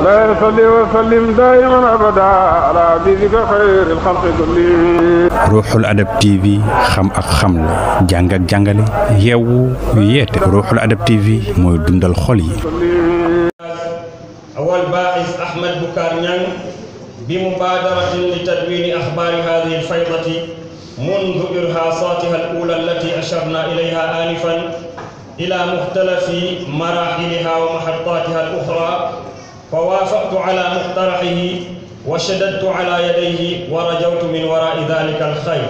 لا صل وسلم دائما أبدا على حبيبك خير الخلق كلهم. Ruuxul Adab TV xam ak xamle jàng ak jàngale yeewu yeete Ruuxul Adab TV mooy dundal xol yi. أول باعث أحمد بكار نيان بمبادرة لتدوين أخبار هذه الفيضة منذ إرهاصاتها الأولى التي أشرنا إليها آنفا إلى مختلف مراحلها ومحطاتها الأخرى، فوافقت على مقترحه وشددت على يديه ورجوت من وراء ذلك الخير.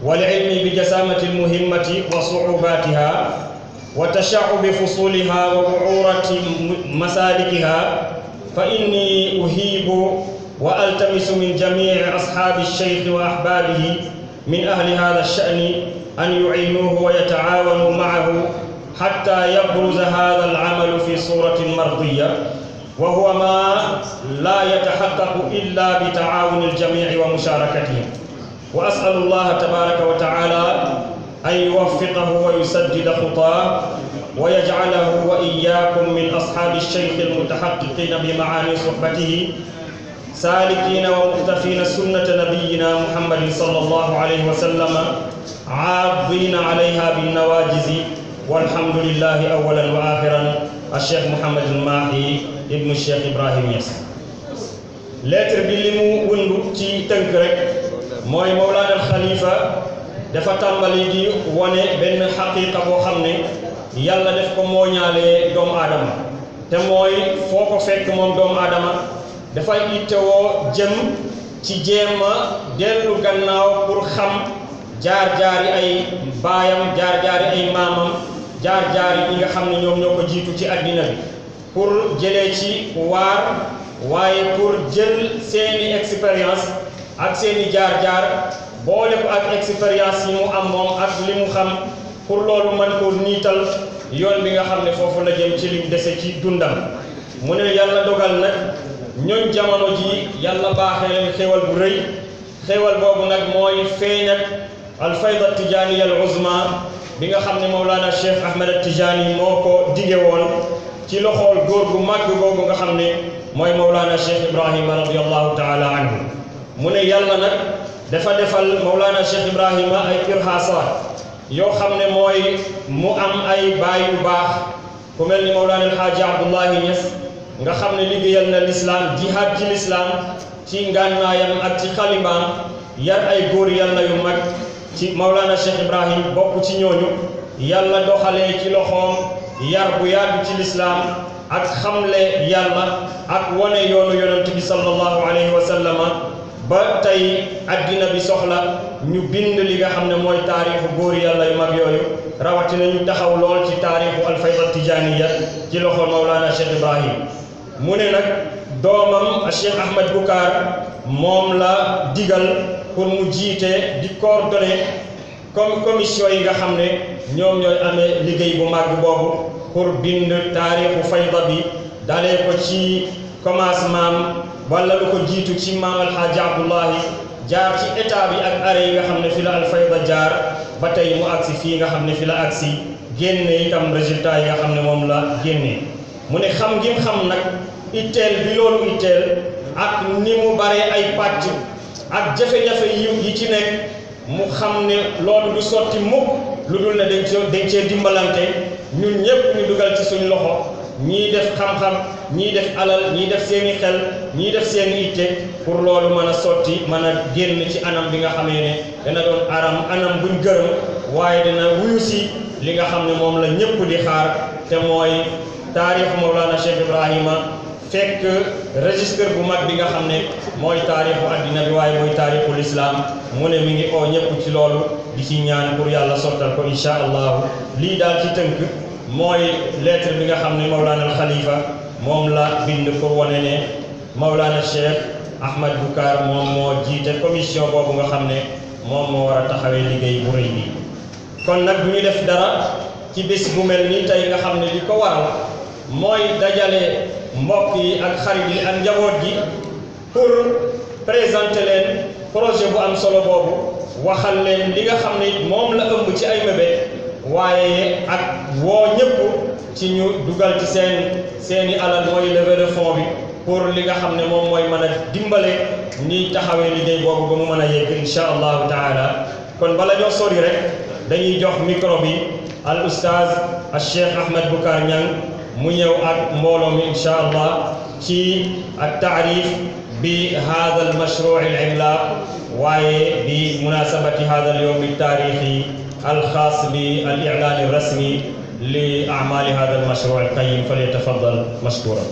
والعلم بجسامة المهمة وصعوباتها وتشعب فصولها وبعورة مسالكها، فإني أهيب وألتمس من جميع أصحاب الشيخ وأحبابه من أهل هذا الشأن أن يعينوه ويتعاونوا معه حتى يبرز هذا العمل في صورة مرضية، وهو ما لا يتحقق إلا بتعاون الجميع ومشاركتهم. وأسأل الله تبارك وتعالى أن يوفقه ويسدد خطاه ويجعله وإياكم من أصحاب الشيخ المتحققين بمعاني صحبته سالكين ومقتفين سنة نبينا محمد صلى الله عليه وسلم عاضين عليها بالنواجز. والحمد لله أولا وآخرا الشيخ محمد الماحي ابن الشيخ إبراهيم ياس. lettre bi li mu wëndu ci tënk rek mooy Mawlana al Khalifa dafa tàmbali di wane benn xaqiiqa boo xam ne yàlla def ko mooñaalee doomu aadama, te mooy foo ko fekk moom doomu aadama dafay ittewoo jëm ci jéem a dellu gannaaw pour xam jaar-jaari ay baayam, jaar-jaari ay maamam, jaar-jaari ñi nga xam ne ñoom ñoo ko jiitu ci àddina bi, pour jëlee ci waar, waaye pour jël seeni expérience ak seeni jaar-jaar boole ko ak expérience yi mu am moom ak li mu xam, pour loolu mën ko niital yoon bi nga xam ne foofu la jëm ci lim dese ci dundam. mu ne yàlla dogal nag ñooñ jamono ji yàlla baaxee leen xéwal bu rëy. xéwal boobu nag mooy feeñ ak alfayda tijaaniya al uzma bi nga xam ne Mawlana Cheikh Ahmed Tijaani moo ko dige woon ci loxool góor gu màgg googu nga xam ne mooy Mawlana Cheikh Ibrahima radiyallahu taala anhu. mu ne yàlla nag dafa defal Mawlana Cheikh Ibrahima ay irhaasaat yoo xam ne mooy mu am ay baay yu baax ku mel ni Mawlana El Hadji Abdullahi Niass nga xam ne liggéeyal na lislaam, jihaad ci lislaam ci ngànnaayam ak ci xalimaam, yar ay góor yàlla yu mag ci Mawlana Cheikh Ibrahim bokk ci ñooñu. yàlla doxalee ci loxoom yar bu yàgg ci lislaam ak xamle yàlla ak wane yoonu yonent bi sallallahu alayhi wa sallama, ba tey addina bi soxla ñu bind li nga xam ne mooy taarixu góor yàlla yu mag yooyu, rawatina ñu taxaw lool ci taarixu alfayda tijaaniya ci loxo Mawlana Cheikh Ibrahim. mu ne nag doomam Cheikh Ahmed Bukar moom la digal pour mu jiite di coordonner comme commission yi nga xam ne ñoom ñooy amee liggéey bu màgg boobu pour bind taarixu fayda bi, dalee ko ci commencement wala lu ko jiitu ci maam Alxaaji Abdullahi, jaar ci état bi ak arrêt yi nga xam ne fi la alfayda jaar ba tey mu agsi fii nga xam ne fi la agsi, génne itam résultat yi nga xam ne moom la génne. mu ne xam ngim xam nag itteel bi loolu itteel ak ni mu baree ay pàcc ak jafe-jafe yi ci nekk, mu xam ne loolu du sotti mukk lu dul ne dañ cee dimbalante ñun ñépp ñu dugal ci suñ loxo, ñii def xam-xam, ñii def alal, ñii def seeni xel, ñii def seeni itte, pour loolu mën a sotti, mën a génn ci anam bi nga xamee ne dana doon anam buñ gërëm, waaye dana wuyu si li nga xam ne moom la ñépp di xaar, te mooy taarixu Mawlana Cheikh Ibrahima fekk registre bu mag bi nga xam ne mooy taarixu addina bi, waaye mooy taarixu lislaam. mu ne mi ngi oo ñëpp ci loolu di ci ñaan pour yàlla sottal ko insha allahu. lii daal ci tënk mooy lettre bi nga xam ne Mawlana al Khalifa moom la bind pour wane ne Mawlana Cheikh Ahmed Bukar moom moo jiite commission boobu nga xam ne moom moo war a taxawee liggéey bu rëy bi. kon nag du ñu def dara ci bés bu mel nii tey nga xam ne li ko waral mooy dajale mbokk yi ak xarit yi ak njaboot gi pour présenter leen projet bu am solo boobu, waxal leen li nga xam ne moom la ëmb ci ay mébét, waaye ak woo ñëpp ci ñu dugal ci seeni alal mooy levée de fonds bi pour li nga xam ne moom mooy mën a dimbale ñiy taxawee liggéey boobu ba mu mën a yegg insha allahu taala. kon bala ñoo sori rek dañuy jox micro bi al oustaz al cheikh Ahmed Boucar Niang mu ñëw ak mbooloo mi insha allah ci ak taarif bi hada al mashru' al imlaq waaye bi munasabati hada al yawm al taarixi al xaas bi al i'lan al rasmi li a'mal hada al mashru' al qayyim falyatafaddal mashkuran.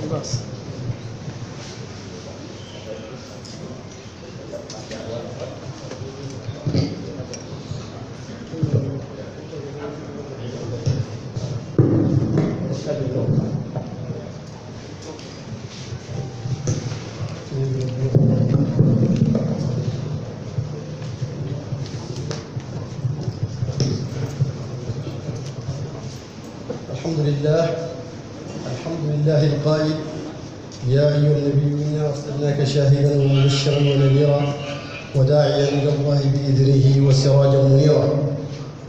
الحمد لله القائل يا أيها النبي إنا أرسلناك شاهدا ومبشرا ونذيرا وداعيا إلى الله بإذنه وسراجا منيرا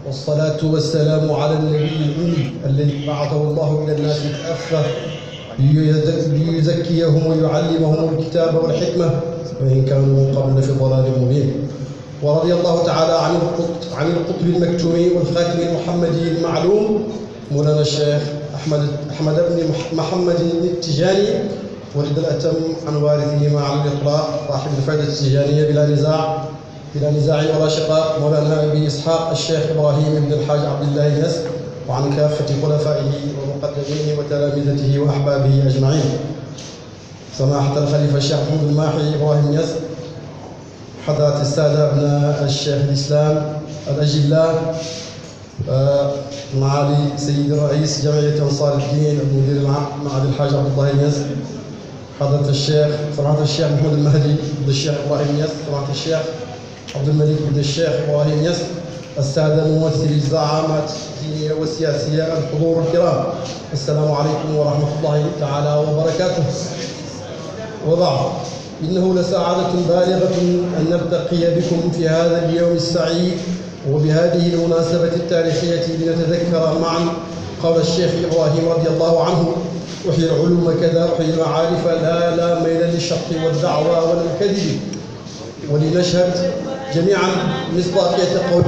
والصلاة والسلام على النبي الأمي الذي بعثه الله إلى الناس كافة ليزكيهم ويعلمهم الكتاب والحكمة وإن كانوا من قبل في ضلال مبين. ورضي الله تعالى عن القطب المكتوم والخاتم المحمدي المعلوم مولانا الشيخ أحمد بن محمد التجاني ولد الأتم عن وارثهما على الإطلاق صاحب الفائدة التجانية بلا نزاع ولا شقاق مولانا أبي إسحاق الشيخ إبراهيم بن الحاج عبد الله يس وعن كافة خلفائه ومقدميه وتلامذته وأحبابه أجمعين. سماحة الخليفة الشيخ محمد الماحي إبراهيم يس، حضرات السادة أبناء الشيخ الإسلام الأجلاء، معالي سيد الرئيس جمعية أنصار الدين المدير العام معالي الحاج عبد الله يس، حضرة الشيخ سماحة الشيخ محمود المهدي بن الشيخ إبراهيم يس، سماحة الشيخ عبد الملك بن الشيخ إبراهيم يس، السادة ممثلي الزعامات الدينية والسياسية، الحضور الكرام، السلام عليكم ورحمة الله تعالى وبركاته. وبعد، إنه لسعادة بالغة أن نلتقي بكم في هذا اليوم السعيد وبهذه المناسبة التاريخية لنتذكر معا قول الشيخ إبراهيم رضي الله عنه: أحيي العلوم كذا أحيي المعارف لا ميلا للشق والدعوى ولا الكذب. ولنشهد جميعا مصداقية قول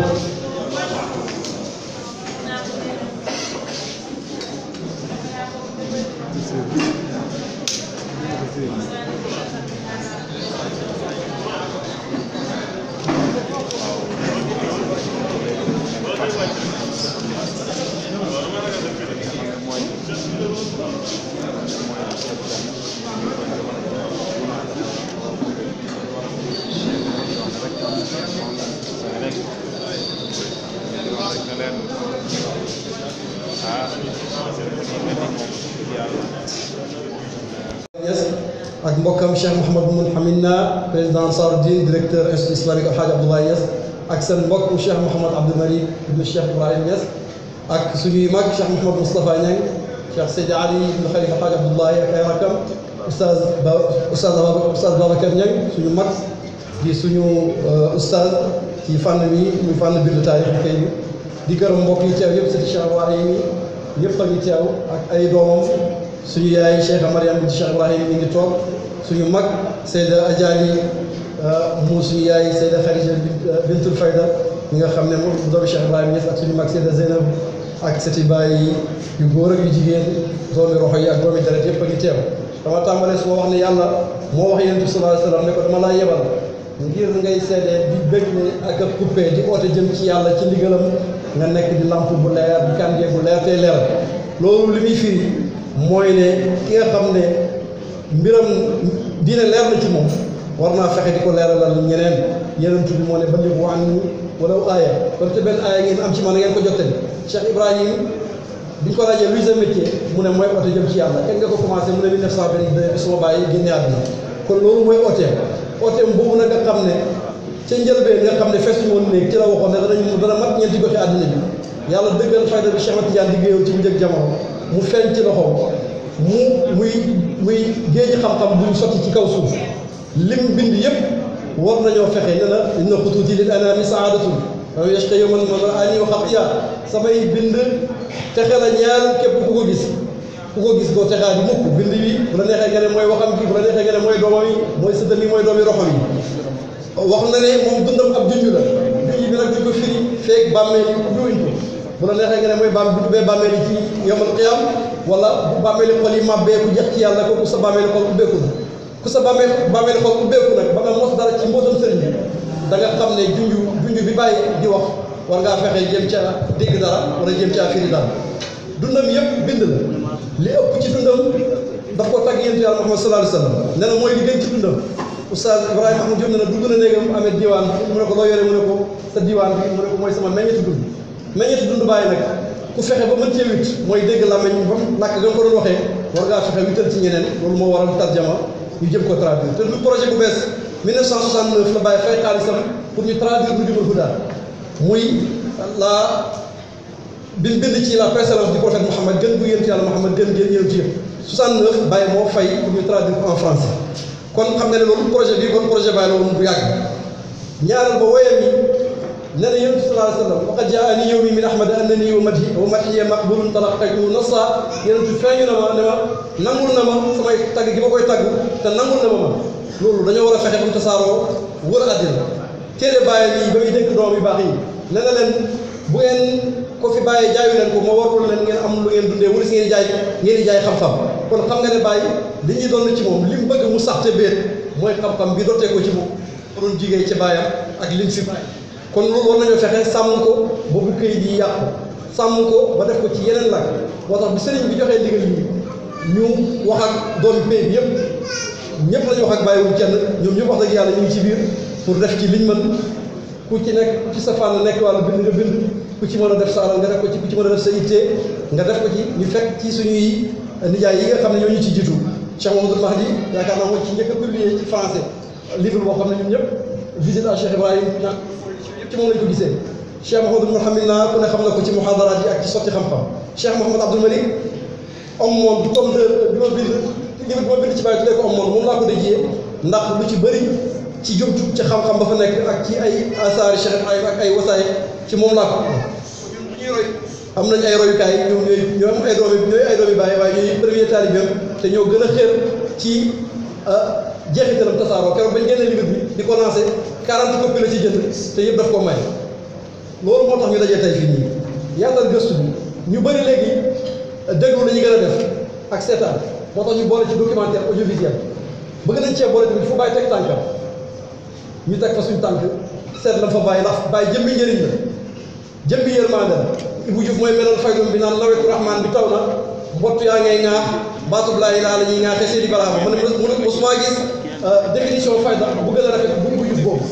ak mbokkam Cheikh Mouhamadou Moun Hamina président Ansaaruddin directeur institut islamique Alhaji Abdoulaye Niass ak seen mbokk Cheikh Mouhamad Abdou Malik ibn Cheikh Ibrahim Niass ak suñuy mag Cheikh Mouhamad Moustapha Niang Cheikh Seydi Ali ibn Khalifa Alhaji Abdoulaye ak ay rakam Oustaz Babacar Niang suñu mag di suñu oustaz ci fànn bi muy fànn bindu taarix bi kay di gërëm mbokk yi teew yëpp sëti Cheikh Ibrahim yi ñëpp a ngi teew ak ay doomam suñu yaay Cheikh Mariam binti Cheikh Ibrahim mi ngi toog suñu mag Seyda Adjali mu suñu yaay Seyda Khadija bintul Fayda ñi nga xam ne moom doomu Cheikh Ibrahim Niass ak suñu mag Seyda Zeynab ak sëti baay yu góor ak yu jigéen doomi roxo yi ak doomi deret yëpp a ngi teew. dama tàmbalee su ma wax ne yàlla moo wax Yonent bi sallallahu alayhi wa sallam ne ko dama laa yebal ngir ngay seede di bégle ak a coupé di oote jëm ci yàlla ci ndigalam nga nekk di lamp bu leer di kàndee bu leer tey leer loolu li muy firi mooy ne ki nga xam ne mbiram diine leer na ci moom war naa fexe di ko leeralal ñeneen. Yonent bi moo ne ballighu anni walaw aaya kon te benn aaya ngeen am ci man ngeen ko jottali. Cheikh Ibrahim bi ñu ko laajee luy sa métier mu ne mooy oote jëm ci yàlla kañ nga ko commencé mu ne 1922 bi suma bàyyi génne àdduna kon loolu mooy ooteem boobu nag nga xam ne ca njëlbeen nga xam ne fesuñu woon néeg ci la waxoon ne dana mat ñeenti goxi àdduna bi yàlla dëggal fayda bi Cheikh Ahmad Tidiane liggéeyoon ci bu njëkk jamono mu feeñ ci loxoom muy géeji xam-xam bu ñu sotti ci kaw suuf lim bind yëpp war nañoo fexe ne la inna xutuuti lil anaami saadatun waaw yashqa yawman man ra'aani wa xafiya samay bind texe la ñaar képp ku ko gis ku ko gis doo texaa di mukk bind bi bu la neexee nga ne mooy waxam bi bu la neexee nga ne mooy doomam yi mooy sëtam yi mooy doomi roxam yi wax na ne moom dundam ab junj la junj bi nag duñ ko firi feeg bàmmeel yi ubbiwuñ ko bu la neexee nga ne mooy bu ubbee bàmmeel yi ci yomal qiyam wala bu bàmmeel yi xol yi màbbee ku jeex ci yàlla ko ku sa bàmmeel xol ubbeeku na ku sa bàmmeel xol ubbeeku nag ba nga mos dara ci mbootam sëriñ bi da nga xam ne junj bi bàyyi di wax war ngaa fexe jëm ca dégg dara wala jëm ca firi dara dundam yëpp bind la li ëpp ci dundam daf ko tagg yéntu yàlla Muhammad sallallahu alayhi wa sallam nee na mooy li gën ci dundam Oustaz Ibrahima Ahmad Diop ne na dugg na néegam amee diwaan bi mu ne ko loo yore mu ne ko sa diwaan bi mu ne ko mooy sama meññetu dund bàyyi nag ku fexe ba mën cee wit mooy dégg làmmeñ ba làkk nga ko doon waxee war ngaa fexe wital ci ñeneen loolu moo waral tarjama ñu jëm ko traduire te du projet bu bees 1969 la bàyyi fay xaalisam pour ñu traduire lu jubal huda muy bi mu bind ci la précédence du prophète Mohammed gën bu yéntu yàlla Mohammed gën yéntu yëpp 69 bàyyi moo fay pour ñu traduire en français kon xam nga ne loolu projet bi kon projet bàyyi la woon bu yàgg ñaareel ba woyam yi nee na yonent sallallahu alayhi wa sallam waqad jaani yawmi min ahmad annani wa madhiya maqbulun talaqaytu nassa yonent feeñu na ma ne ma nangul na ma samay tagg gi ma koy tagg te nangul na ma loolu dañoo war a fexe ba mu tasaaroo wër àddina téere bàyyi nii ba muy dénk doom yu baax yi nee na leen bu ngeen ko fi bàyyi jaayu leen ko ma warul leen ngeen am lu ngeen dundee wala si ngeen di jaay xam-xam kon xam nga ne bàyyi li ñuy doon ci moom li mu bëgg mu sax te béet mooy xam-xam bi dootee ko ci moom doon jigéen ci bàyyam ak lim fi bàyyi kon loolu war nañoo fexe sàmm ko ba bu këyit yi yàqu sàmm ko ba def ko ci yeneen làkk moo tax bi sëriñ bi joxee ndigal yi ñu wax ak doomi pays bi ñëpp la ñu wax ak bàyyiwuñ kenn ñoom ñëpp wax dëgg yàlla ñu ngi ci biir pour def ci liñ mën ku ci nekk ci sa fànn nekk wàllu bind nga bind ku ci mën a def sa alal nga def ko ci ku ci mën a def sa ittee nga def ko ci ñu fekk ci suñuy nijaay yi nga xam ne ñoo ñu ci jiitu Cheikh Mamadou Mahdi yaakaar naa mooy ci njëkk a publié ci français livre boo xam ne ñun ñëpp visite à Cheikh Ibrahim ñàkk ci moom lañ ko gisee Cheikh Mouhamadou Mouhamed naa ku ne xam na ko ci muhadaraat yi ak ci sotti xam-xam Cheikh Mouhamad Abdoul Malik om moom du comme bi ma bind livre bi ma bind ci bàyyi tuddee ko om moom laa ko déjee ndax lu ci bëri ci jub-jub ci xam-xam ba fa nekk ak ci ay asaari Cheikh Ibrahim ak ay wasaay ci moom laa ko ñun bu ñuy roy am nañ ay royukaay ñoom ñooy am ay doomi bàyyi waaye ñooy premier taalibeem te ñoo gën a xër ci jeexitalam tasaaroo keroog bañ génnee livre bi di ko lancé 40 copies la ci jënd te yëpp daf ko may loolu moo tax ñu dajee tey fii nii yaatal gëstu bi ñu bëri léegi déglu la ñu gën a def ak seetaan moo tax ñu boole ci documentaire audiovisuel bëgg nañ cee boole tamit fu bàyyi teg tànkam ñu teg fa suñu tànk seet la fa bàyyi ndax bàyyi jëmmi njëriñ la jëmmi yërmande la Ibou Diouf mooy melal faydum bi naan nawetu rahmaan bi taw na mbott yaa ngay ŋaax baatub laa ilaaha la ñuy ŋaaxee seeni baraama mu ne mosuma gis définition fayda bu gën a rafet bu Ibou Diouf boobu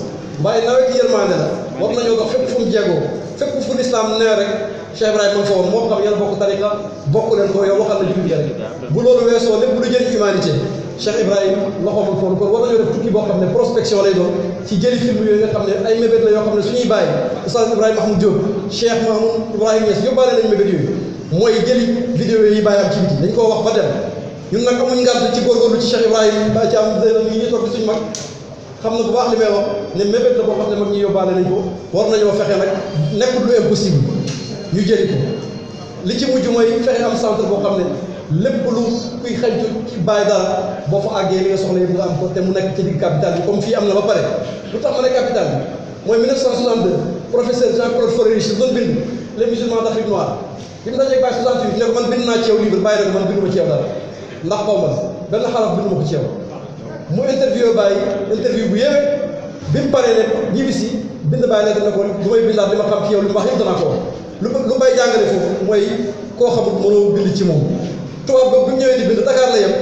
waaye nawet yërmande la war nañoo dox fépp fu mu jéegoo fépp fu lislaam nee rek Cheikh Ibrahima ma fa woon moo xam yàlla bokk tariqa bokk leen ko yow waxal na jullit ya rek bu loolu weesoo lépp lu jëriñ humanité Cheikh Ibrahima loxoomul foofu kon war nañoo def tukki boo xam ne prospection lay doon ci jëli film yooyu nga xam ne ay mébét la yoo xam ne suñuy bàyyi Oustaz Ibrahima Mahmoud Diop Cheikh Mahmoud Ibrahima Niass yóbbaale nañ mébét yooyu mooy jëli vidéo yi bàyyi am ci biti dañ koo wax ba dem ñun nag amuñ ngànt ci góorgóorlu ci Cheikh Ibrahima ba ci am yi ñu toog di suñu mag xam na bu baax li may wax ne mébét la boo xam ne mag ñi yóbbaale nañ ko war nañoo fexe nag nekkul lu impossible ñu jëli ko li ci mujj mooy fexe am centre boo xam ne lépp lu kuy xañtu ci bàyyi dara boo fa àggee li nga soxla yëpp nga am ko te mu nekk ci digg capital bi comme fii am na ba pare lu tax ma ne capital bi mooy 1962 professeur Jean-Claude Fourierich doon bind les musulmans d'Afrique noire bi mu dajee bàyyi 68 ne ko man bind naa ci yow livre bàyyi na ko man binduma ci yow dara ndax xaw ma benn xaraf binduma ko ci yow mu interview bàyyi interview bu yéeme bi mu paree ne ñibbi si bind bàyyi ne ko du may bindaat li ma xam ci yow li mu wax yëpp danaa ko wax lu may jàngale foofu mooy koo xamul mënoo bind ci moom tubaab boobu bi mu ñëwee di bind Dakar la yem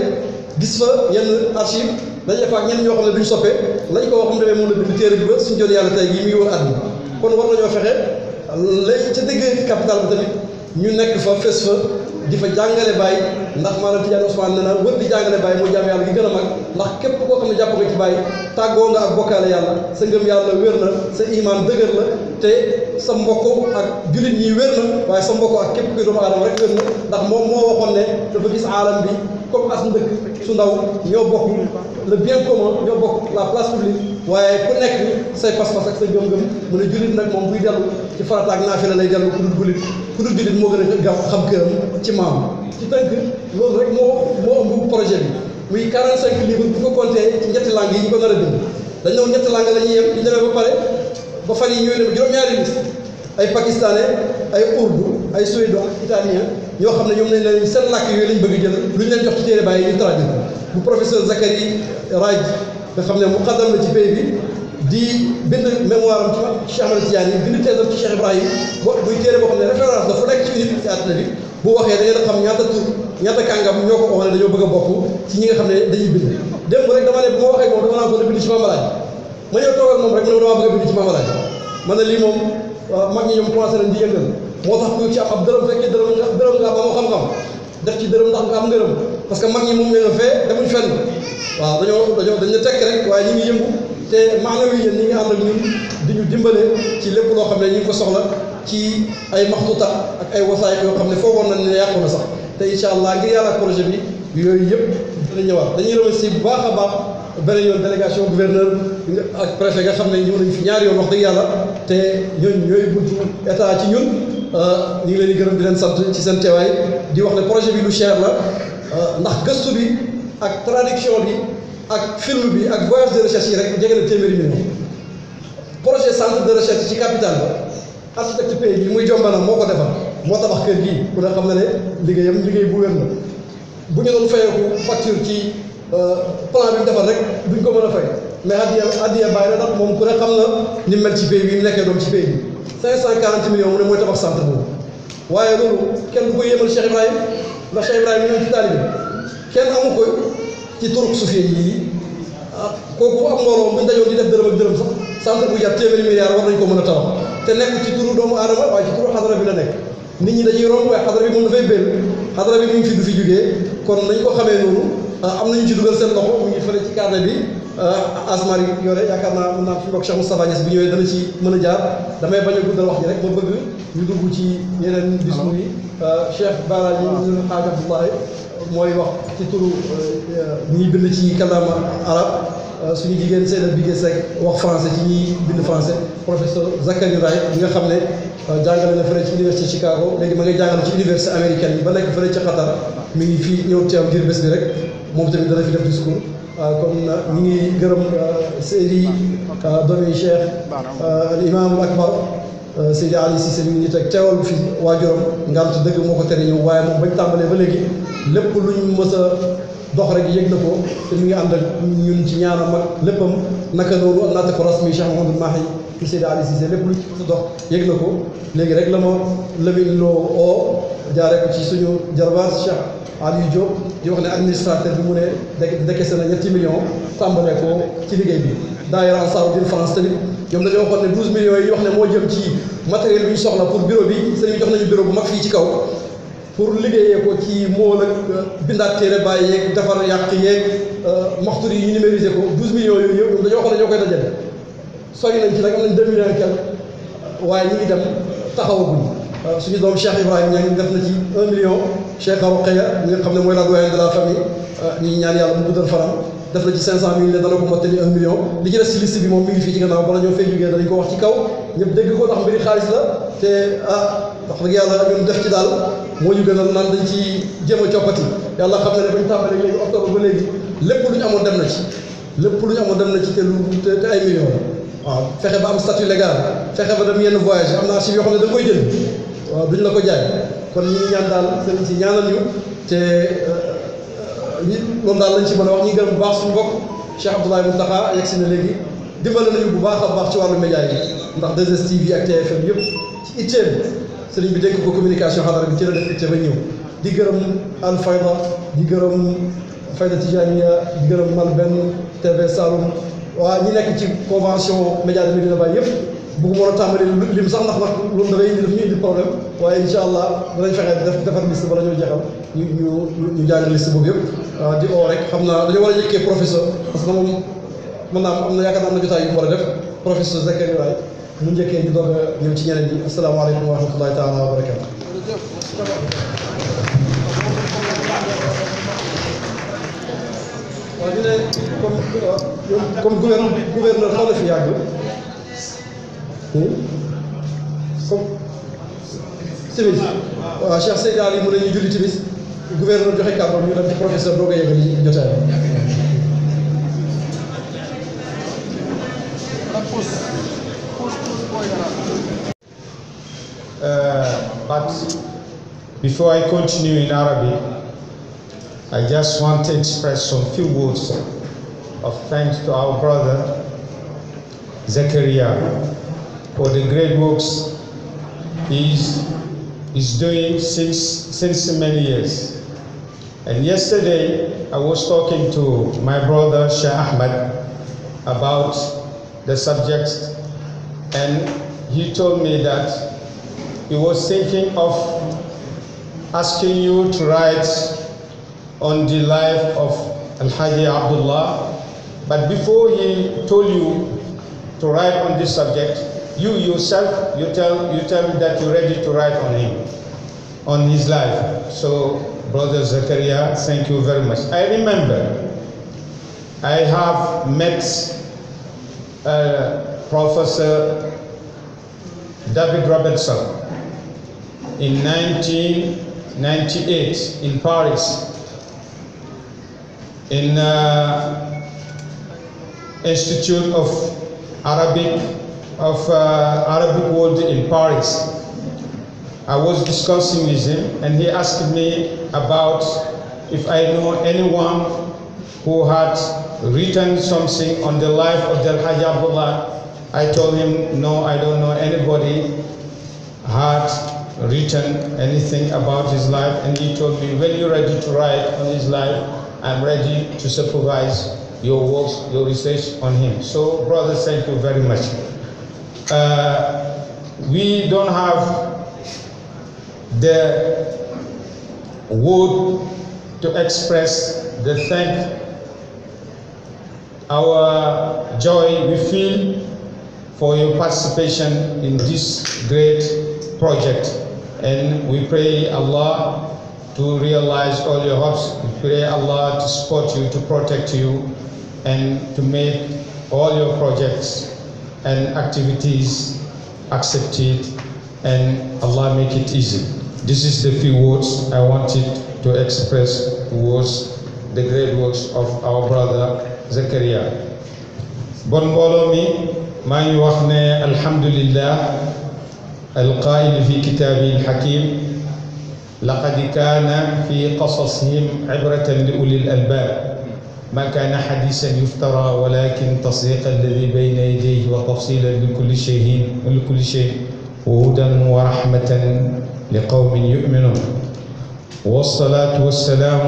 gis fa yenn archive dañuy fa ak ñenn ñoo xam ne duñ soppee lañ ko wax mu demee moom la bind téere bi ba suñu joon yàlla tey gii muy wër àdduna kon war nañoo fexe lay ca dégg capital bi tamit ñu nekk fa fes fa di fa jàngale Baye ndax maanaam Tidiane Ousmane nee na wër di jàngale Baye mooy jaam yàlla gi gën a mag ndax képp koo xam ne jàpp nga ci Baye tàggoo nga ak bokkaale yàlla sa ngëm yàlla wér na sa iman dëgër la te sa mbokk ak jullit ñi wér na waaye sa mbokk ak képp kuy doomu aadama rek wér na ndax moom moo waxoon ne dafa gis aalam bi comme as ndëkk su ndaw ñoo bokk le bien commun ñoo bokk la place publique waaye ku nekk say pas-pas ak sa gëm-gëm mu ne jullit nag moom buy dellu ci farata ak naafila lay dellu ku dul jullit moo gën a gaaw xam këram ci maam ci tënk loolu rek moo ëmb projet bi muy 45 livres bu ko compté ci ñetti langues yi ñu ko nar a bind dañ ne woon ñetti langues la ñuy yem di demee ba pare ba fan yi ñooy dem juróom-ñaari liste ay pakistanais ay urdu ay suédois italien ñoo xam ne ñoom nañ leen seen làkk yooyu lañ bëgg jël lu ñu leen jox ci téere bàyyi ñu traduire bu professeur Zakari Raj nga xam ne muqaddam la ci pays bi di bind mémoire am ci Cheikh Ahmed Tidiane bind thèse ci Cheikh Ibrahim muy téere boo xam ne référence la fu nekk ci université àdduna bi bu waxee da ngeen a xam ñaata tur ñaata kàngam ñoo ko wax ne dañoo bëgg a bokk ci ñi nga xam ne dañuy bind démb rek dama ne bu ma waxee moom dama naan ko ne bind ci Mamalaay ma ñëw toog ak moom rek mu ne dama bëgg a bind ci Mamalaay ma ne lii moom mag ñi ñoom commencé nañ di yëngal moo tax ku ci am ab dërëm fekkee dërëm nga am amoo xam-xam def ci dërëm ndax nga am ngërëm parce que mag ñi moom ña nga fee demuñ fenn waaw dañ tekk rek waaye ñu ngi yëngu te maanaam yéen ñi ngi ànd ak ñun di ñu dimbale ci lépp loo xam ne ñu ngi ko soxla ci ay maxtuta ak ay wasaay yoo xam ne foogoon nañ ne yàqu na sax te incha allah ngir yàlla projet bi yooyu yëpp dina ñëwaat dañuy remercier bu baax a baax beneen yoon délégation gouverneur ak préfet nga xam ne ñëw nañ fi ñaari yoon wax dëgg yàlla te ñooy buntu état ci ñun ñu ngi leen di gërëm di leen sant ci seen teewaay di wax ne projet bi lu cher la ndax gëstu bi ak traduction bi ak film bi ak voyage de recherche yi rek jege na téeméeri million projet centre de recherche ci capitale ba architecte pays bi muy jombana moo ko defar moo tabax kër gii ku ne xam na ne liggéey bu wér la bu ñu doon fayeeku facture ci plan bi mu defar rek duñ ko mën a fay mais addiya bàyyi na ndax moom ku ne xam na ni mel ci pays bi mu nekkee doom ci pays bi 540 millions mu ne mooy tabax centre boobu waaye loolu kenn du ko yéemal Cheikh Ibrahim ndax Cheikh Ibrahim ñoom ci taalibi kenn amu ko ci turuk sufiyee yi kooku am mbooloo buñ dajoon di def dërëm ak dërëm sax centre bu jar téeméeri milliards war nañ ko mën a tabax te nekk ci turu doomu aadama waaye ci turu xadara bi la nekk nit ñi dañuy romb waaye xadara bi moom dafay béll xadara bi mu ngi fi du fi jógee kon nañ ko xamee noonu am nañu ci dugal seen loxo mu ngi fële ci cadre bi asmar yi yore yaakaar naa mën naa fi mbokk Cheikh Moustapha Niass bi ñëwee dana ci mën a jaar damay bañ a guddal wax ji rek ma bëgg ñu dugg ci yeneen discours yi Cheikh Bara yi ñu xaaj Abdoulaye mooy wax ci turu ñiy bind ci kàllaama arab suñu jigéen Seyda Bigué Seck wax français ci ñiy bind français professeur Zakari Ray bi nga xam ne jàngale na fële ci université Chicago léegi ma ngay jàngale ci université américaine yi ba nekk fële ci Qatar mi ngi fii ñëw teew ngir bés bi rek moom tamit dana fi def discours kon ñu ngi gërëm Seydi doomi Cheikh al imam al akbar Seydi Ali Cissé mi ngi ñu teg teewal fi waajuram ngant dëgg moo ko tere ñëw waaye moom bañ tàmbalee ba léegi lépp lu ñu mës a dox rek yëg na ko te mi ngi ànd ak ñun ci ñaanam ak léppam naka noonu am naata ko rasmi Cheikh Mouhamadou Mahi fi Seydi Ali Cissé lépp lu ñu mës a dox yëg na ko léegi rek la ma Lamine Lo oo jaaree ko ci suñu jarbaat Cheikh Aliou Diop di wax ne administrateur bi mu ne dekese na ñetti millions tàmbalee ko ci liggéey bi daayira Ansaarud-Din France tamit ñoom dañoo waxoon ne 12 millions yi wax ne moo jëm ci matériel bi ñu soxla pour bureau bi sëriñ bi jox nañu bureau bu mag fii ci kaw pour liggéeyee ko ci mool ak bindaat téere bàyyi yeeg defar yàq yeeg maxtur yi ñu numériser ko 12 millions yooyu yëpp ñoom dañoo waxoon ne ñoo koy dajale sori nañ ci nag am nañ 2 millions et quelque waaye ñu ngi dem taxawaguñ suñu doom Cheikh Ibrahima ñaa ngi def na ci 1 million Cheikh Roqeya mi nga xam ne mooy la doyenne de la famille ñi ñaan yàlla mu guddal faram def na ci 500 000 ne dana ko mottali 1 million li ci des ci liste bi moom mi ngi fii ci gannaaw bala ñoo fay jógee danañ ko wax ci kaw ñëpp dégg ko ndax mbiri xaalis la te wax dëgg yàlla ñun def ci daal moo ñu gënal naan dañ ci jéem a coppati yàlla xam ne bañ tàmbalee léegi octobre ba léegi lépp lu ñu amoon dem na ci lépp lu ñu amoon dem na ci te ay millions waaw fexe ba am statut légal fexe ba dem yenn voyage am na archive yoo xam ne da nga koy jël waaw duñ la ko jaay kon ñu ngi ñaan daal sëriñ si ñaanal ñu te loolu daal lañ ci mën a wax ñi gërëm bu baax suñu mbokk Cheikh Abdoulaye Mountakha yegg si na léegi dimbale nañu bu baax a baax ci wàllu média yi ndax 2STV ak TFM yëpp ci itteem sëriñ bi dénk ko communication xadara bi ci la def itte ba ñëw di gërëm Al Fayda di gërëm Fayda Tijaniya di gërëm Malben TV Saloum waa ñi nekk ci convention média de Medina Baye yëpp bëgguma war a tàmbali lim sax ndax nag loolu dafay indi daf ñu indi problème waaye incha allah danañ fexe defar liste bala ñoo jeexal ñu jàng liste boobu yëpp di oo rek xam naa dañoo war a njëkkee professeur parce que moom mën naa am na yaakaar naa am na jotaay yu mu war a def professeur Zakari Raay mu njëkkee ñu doog a ñëw ci ñeneen ñi asalaamaaleykum wa rahmatullahi taala wa barakatu ñu ne comme gouverneur xaw na fi yàgg comme timis waaw Cheikh Seydou Ali mu ne ñu julli timis gouverneur joxe kàddoom ñu dem ci professeur doo ko yëgali jotaay But before I continue in Arabic, I just want to express some few words of thanks to our brother Zakaria for the great works he's doing since many years. And yesterday I was talking to my brother Shah Ahmed about the subject, and he told me that he was thinking of asking you to write on the life of Al-Haji Abdullah, but before he told you to write on this subject, you yourself, you tell me that you're ready to write on him, on his life. So, Brother Zakaria, thank you very much. I remember I have met Professor David Robertson in 1998 in Paris, in Institute of Arabic World in Paris. I was discussing with him, and he asked me about if I know anyone who had written something on the life of the Hajj Abdullah. I told him, no, I don't know anybody had written anything about his life, and he told me, when you're ready to write on his life, I'm ready to supervise your works, your research on him. So, brothers, thank you very much. We don't have the word to express the our joy we feel for your participation in this great project, and we pray Allah to realize all your hopes. We pray Allah to support you, to protect you, and to make all your projects and activities accepted, and Allah make it easy. This is the few words I wanted to express towards the great works of our brother Zakaria. Bon mbooloo mi maa ngi wax ne alhamdulillah alqaa'il fi kitaabihi alhakiim laqad kaana fi qasasihim ibratan li ulil albaab ما كان حديثا يفترى ولكن تصديق الذي بين يديه وتفصيلا لكل شيء وهدى ورحمة لقوم يؤمنون والصلاة والسلام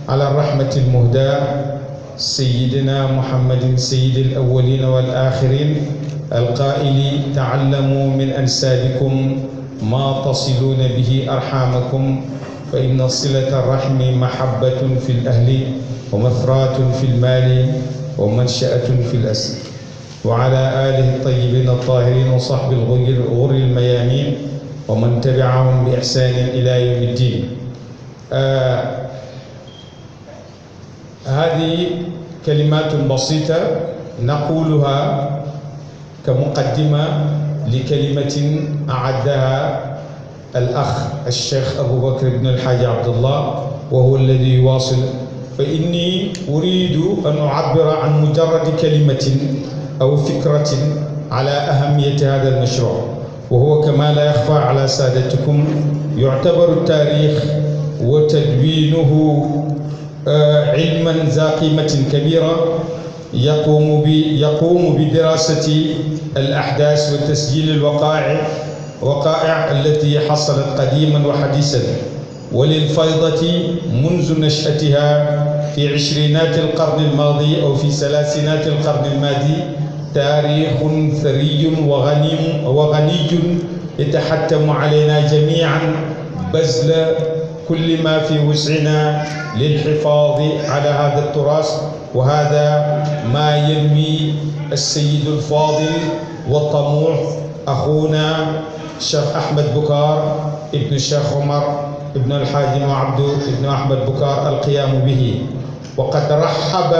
على الرحمة المهداة سيدنا محمد سيد الأولين والآخرين القائل تعلموا من أنسابكم ما تصلون به أرحامكم فإن صلة الرحم محبة في الأهل ومثرات في المال ومنشأة في الأسر وعلى آله الطيبين الطاهرين وصحب الغر الميامين ومن تبعهم بإحسان إلى يوم الدين. هذه كلمات بسيطة نقولها كمقدمة لكلمة أعدها الأخ الشيخ أبو بكر بن الحاج عبد الله وهو الذي يواصل. فإني أريد أن أعبر عن مجرد كلمة أو فكرة على أهمية هذا المشروع، وهو كما لا يخفى على سادتكم يعتبر التاريخ وتدوينه علما ذا قيمة كبيرة يقوم بدراسة الأحداث وتسجيل الوقائع التي حصلت قديما وحديثا، وللفيضة منذ نشأتها في عشرينات القرن الماضي أو في ثلاثينات القرن الماضي تاريخ ثري وغني يتحتم علينا جميعا بذل كل ما في وسعنا للحفاظ على هذا التراث، وهذا ما ينوي السيد الفاضل والطموح أخونا الشيخ أحمد بكار ابن الشيخ عمر ابن الحاج عبد ابن أحمد بكار القيام به. وقد رحب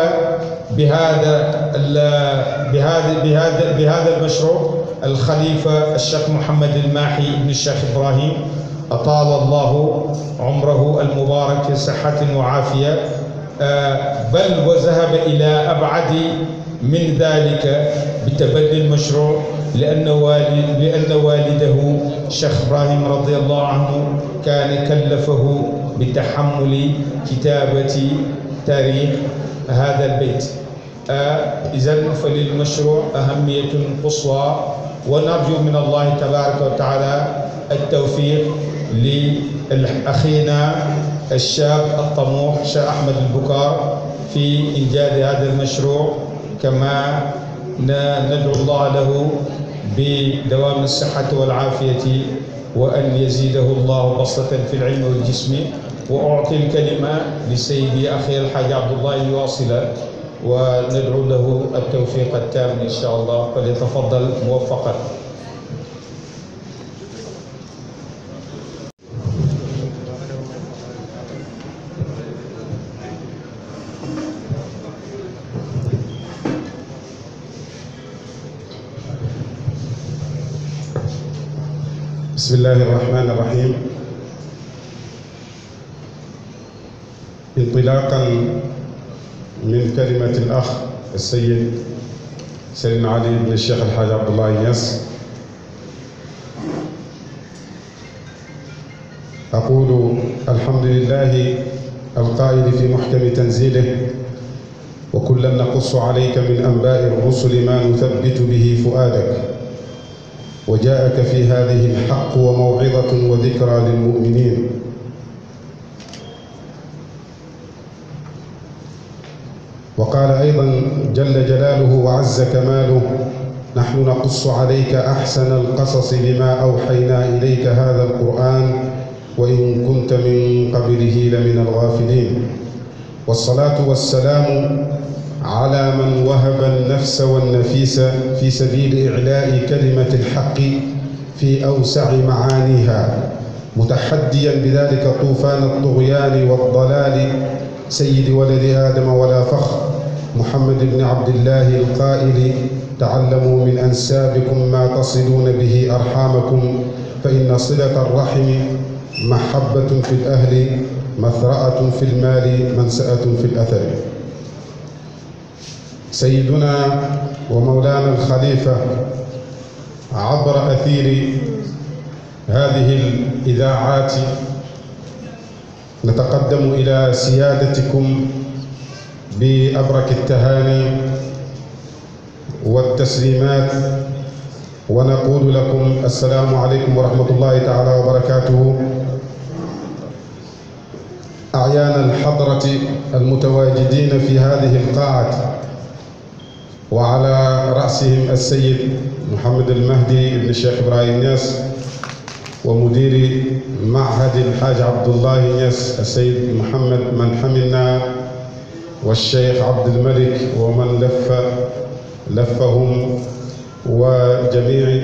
بهذا المشروع الخليفة الشيخ محمد الماحي بن الشيخ إبراهيم، أطال الله عمره المبارك في صحة وعافية، بل وذهب إلى أبعد من ذلك بتبني المشروع، لأن والده الشيخ إبراهيم رضي الله عنه كان كلفه بتحمل كتابة تاريخ هذا البيت. إذن فللمشروع أهمية قصوى، ونرجو من الله تبارك وتعالى التوفيق لأخينا الشاب الطموح الشيخ أحمد البكار في إنجاز هذا المشروع، كما ندعو الله له بدوام الصحة والعافية وأن يزيده الله بسطة في العلم والجسم. وأعطي الكلمة لسيدي أخي الحاج عبد الله يواصل، وندعو له التوفيق التام إن شاء الله، فليتفضل موفقا. بسم الله الرحمن الرحيم. انطلاقا من كلمة الأخ السيد سيدنا علي بن الشيخ الحاج عبد الله إنياس، أقول الحمد لله القائل في محكم تنزيله: وكلا نقص عليك من أنباء الرسل ما نثبت به فؤادك، وجاءك في هذه الحق وموعظة وذكرى للمؤمنين. وقال أيضا جل جلاله وعز كماله: نحن نقص عليك أحسن القصص بما أوحينا إليك هذا القرآن وإن كنت من قبله لمن الغافلين. والصلاة والسلام على من وهب النفس والنفيس في سبيل إعلاء كلمة الحق في أوسع معانيها، متحديا بذلك طوفان الطغيان والضلال، سيد ولد آدم ولا فخر، محمد بن عبد الله القائل: تعلموا من أنسابكم ما تصلون به أرحامكم، فإن صلة الرحم محبة في الأهل، مثرأة في المال، منسأة في الأثر. سيدنا ومولانا الخليفة، عبر أثير هذه الإذاعات نتقدم إلى سيادتكم بأبرك التهاني والتسليمات، ونقول لكم السلام عليكم ورحمة الله تعالى وبركاته. أعيان الحضرة المتواجدين في هذه القاعة، وعلى رأسهم السيد محمد المهدي بن الشيخ إبراهيم إنياس، ومدير معهد الحاج عبد الله إنياس السيد محمد من حملنا، والشيخ عبد الملك ومن لفهم، وجميع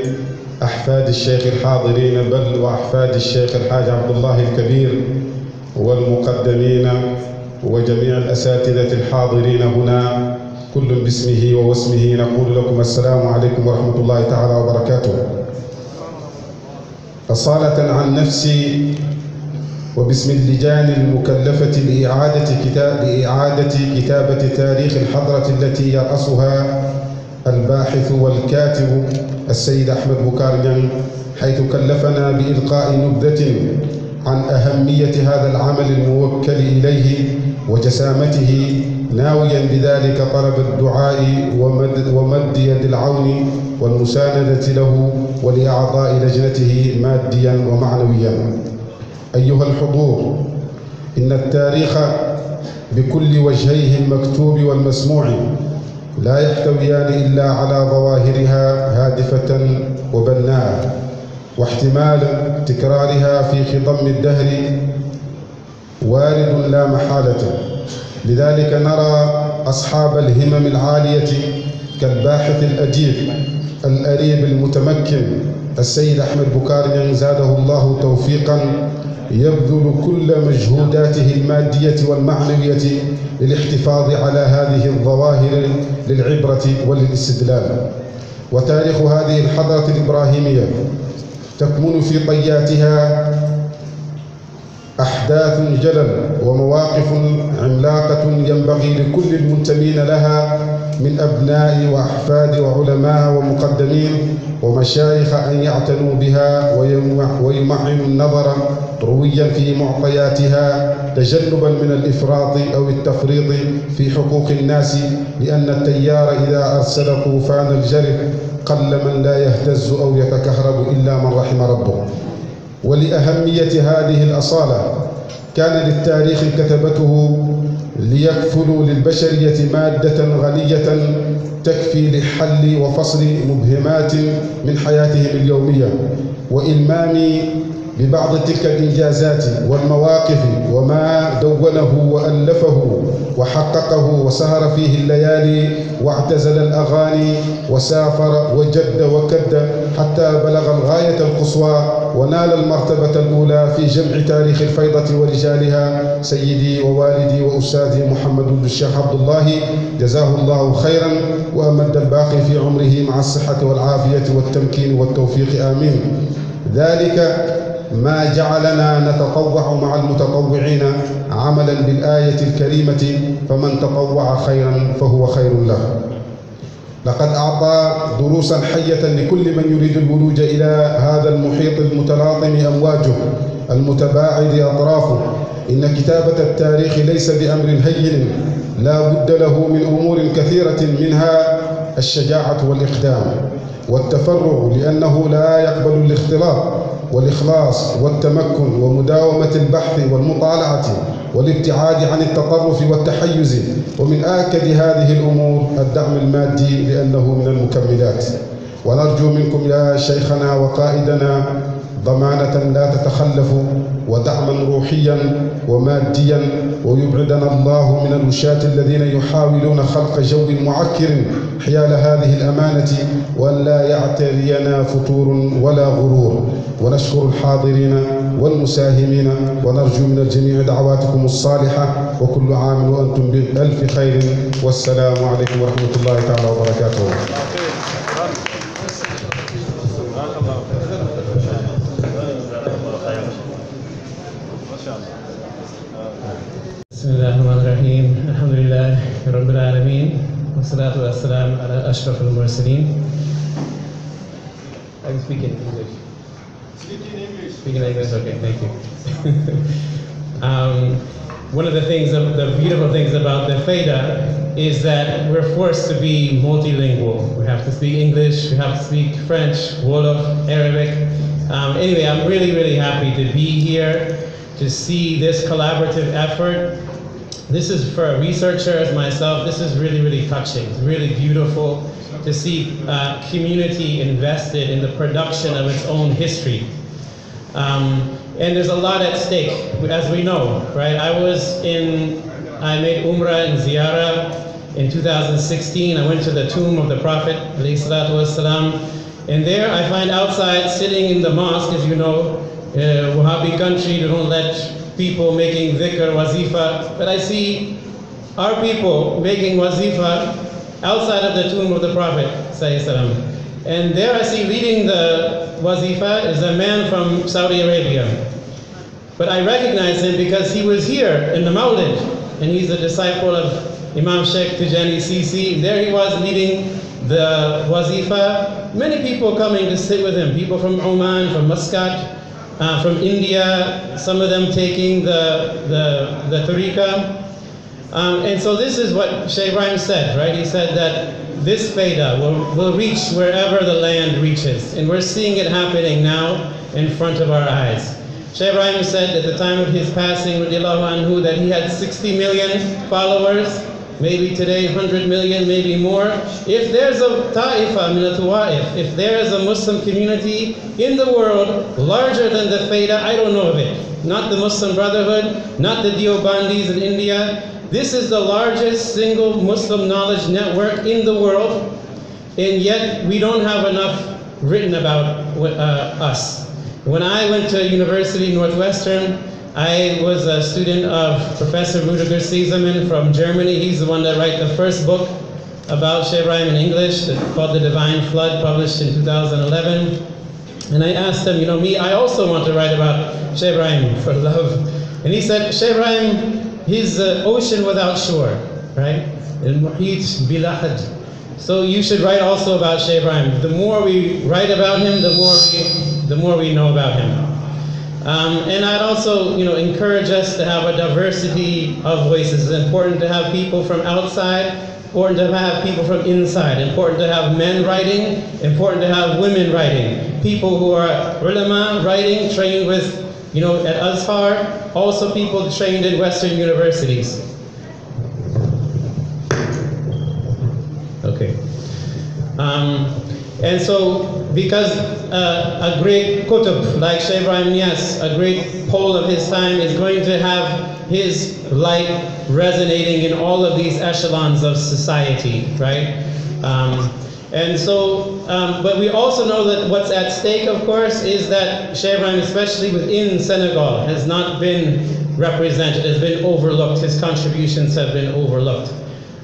أحفاد الشيخ الحاضرين، بل وأحفاد الشيخ الحاج عبد الله الكبير، والمقدمين، وجميع الأساتذة الحاضرين هنا، كل باسمه ووسمه نقول لكم السلام عليكم ورحمة الله تعالى وبركاته. أصالة عن نفسي وباسم اللجان المكلفة لإعادة كتابة تاريخ الحضرة التي يرأسها الباحث والكاتب السيد أحمد بكار، حيث كلفنا بإلقاء نبذة عن أهمية هذا العمل الموكل إليه وجسامته، ناويا بذلك طلب الدعاء ومد يد العون والمساندة له ولأعضاء لجنته ماديا ومعنويا. أيها الحضور، إن التاريخ بكل وجهيه المكتوب والمسموع لا يحتويان إلا على ظواهرها هادفة وبناء، واحتمال تكرارها في خضم الدهر وارد لا محالة. لذلك نرى أصحاب الهمم العالية كالباحث الأديب الأريب المتمكن السيد أحمد بكار زاده الله توفيقا، يبذل كل مجهوداته المادية والمعنوية للاحتفاظ على هذه الظواهر للعبرة وللاستدلال. وتاريخ هذه الحضارة الإبراهيمية تكمن في طياتها أحداث جلل ومواقف عملاقة ينبغي لكل المنتمين لها من أبناء وأحفاد وعلماء ومقدمين ومشايخ أن يعتنوا بها ويمعنوا النظر رويا في معطياتها تجنبا من الإفراط أو التفريط في حقوق الناس، لأن التيار إذا أرسل طوفان الجرف قل من لا يهتز أو يتكهرب إلا من رحم ربه. ولأهمية هذه الأصالة كان للتاريخ كتبته ليكفلوا للبشرية مادة غنية تكفي لحل وفصل مبهمات من حياتهم اليومية وإلمام ببعض تلك الإنجازات والمواقف وما دونه وألفه وحققه وسهر فيه الليالي واعتزل الأغاني وسافر وجد وكد حتى بلغ الغاية القصوى ونال المرتبة الأولى في جمع تاريخ الفيضة ورجالها سيدي ووالدي وأستاذي محمد بن الشيخ عبد الله جزاه الله خيرا وأمد الباقي في عمره مع الصحة والعافية والتمكين والتوفيق آمين. ذلك ما جعلنا نتطوع مع المتطوعين عملا بالآية الكريمة فمن تطوع خيرا فهو خير له. لقد أعطى دروسا حية لكل من يريد الولوج إلى هذا المحيط المتلاطم أمواجه المتباعد أطرافه. إن كتابة التاريخ ليس بأمر هين، لا بد له من أمور كثيرة منها الشجاعة والإقدام والتفرغ، لأنه لا يقبل الاختلاط والإخلاص والتمكن ومداومة البحث والمطالعة والابتعاد عن التطرف والتحيز. ومن آكد هذه الأمور الدعم المادي لأنه من المكملات. ونرجو منكم يا شيخنا وقائدنا ضمانة لا تتخلف ودعما روحيا وماديا، ويبعدنا الله من الوشاة الذين يحاولون خلق جو معكر حيال هذه الأمانة، وأن لا يعترينا فتور ولا غرور. ونشكر الحاضرين والمساهمين ونرجو من الجميع دعواتكم الصالحة، وكل عام وأنتم بألف خير، والسلام عليكم ورحمة الله تعالى وبركاته. بسم الله الرحمن الرحيم. الحمد لله رب العالمين والصلاة والسلام على أشرف المرسلين. I can speak in English. Speak in English, okay, thank you. One of the things, the beautiful things about the FAIDA is that we're forced to be multilingual. We have to speak English, we have to speak French, Wolof, Arabic. Anyway, I'm really, really happy to be here to see this collaborative effort. This is for a researcher as myself, this is really, really touching. It's really beautiful to see community invested in the production of its own history. And there's a lot at stake, as we know, right? I made Umrah in Ziyarah in 2016. I went to the tomb of the Prophet, ﷺ, and there I find outside, sitting in the mosque, as you know, Wahhabi country, they don't let people making dhikr, wazifa, but I see our people making wazifa outside of the tomb of the Prophet, ﷺ. And there I see leading the wazifa is a man from Saudi Arabia. But I recognize him because he was here in the Mawlid, and he's a disciple of Imam Sheikh Tijani Sisi. There he was leading the wazifa. Many people coming to sit with him, people from Oman, from Muscat, from India, some of them taking the tariqah. And so this is what Shaykh Ibrahim said, right? He said that this FAIDA will reach wherever the land reaches. And we're seeing it happening now in front of our eyes. Shaykh Ibrahim said at the time of his passing, radiallahu anhu, that he had 60 million followers, maybe today 100 million, maybe more. If there's a ta'ifa min al-tuwa'if, if there is a Muslim community in the world larger than the FAIDA, I don't know of it. Not the Muslim Brotherhood, not the Deobandis in India. This is the largest single Muslim knowledge network in the world, and yet we don't have enough written about us. When I went to University Northwestern, I was a student of Professor Rudiger Siesemann from Germany. He's the one that wrote the first book about Sheikh Ibrahim in English, called The Divine Flood, published in 2011. And I asked him, I also want to write about Sheikh Ibrahim for love. And he said, Sheikh Ibrahim, he's an ocean without shore, right? Al-Muhit bila had. So you should write also about Sheikh Ibrahim. The more we write about him, the more we know about him. And I'd also, encourage us to have a diversity of voices. It's important to have people from outside, important to have people from inside, important to have men writing, important to have women writing, people who are ulama writing, trained with, at Azhar, also people trained in Western universities. Okay. And so, because a great kutub like Sheikh Ibrahim Niasse, a great Pole of his time, is going to have his light resonating in all of these echelons of society, right? And so, but we also know that what's at stake, of course, is that Sheikh Ibrahim, especially within Senegal, has not been represented, has been overlooked. His contributions have been overlooked.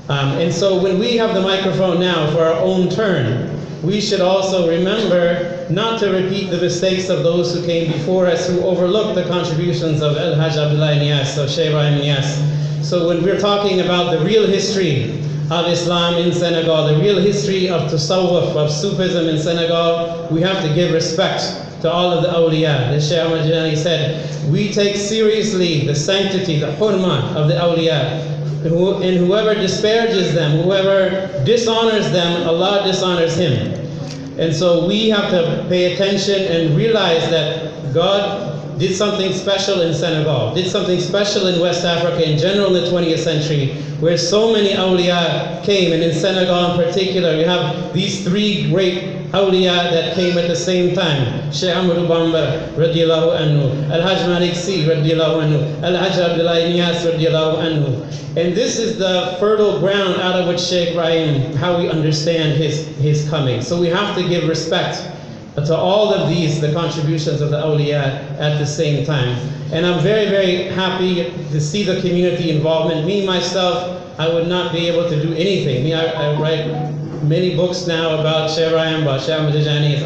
And so when we have the microphone now for our own turn, we should also remember not to repeat the mistakes of those who came before us, who overlooked the contributions of El-Hajj Abdullah Niasse, of Sheikh Ibrahim Niasse. So when we're talking about the real history of Islam in Senegal, the real history of Tasawwuf, of Sufism in Senegal, we have to give respect to all of the awliya. As Sheikh Ahmad Tijani said, we take seriously the sanctity, the hurma of the awliya. And whoever disparages them, whoever dishonors them, Allah dishonors him. And so we have to pay attention and realize that God did something special in Senegal, did something special in West Africa in general in the 20th century, where so many awliya came, and in Senegal in particular, we have these three great awliya that came at the same time. Sheikh Ahmadou Bamba radiallahu anhu, Al-Hajj Malik Sy radiallahu anhu, Al-Hajj Abdullah Niasse radiallahu anhu. And this is the fertile ground out of which Sheikh Ibrahim, how we understand his coming. So we have to give respect to all of these, the contributions of the awliya at the same time. And I'm very, very happy to see the community involvement. Me, myself, I would not be able to do anything. I write many books now about Sheikh Ibrahim, about Sheikh Ahmad Tijani,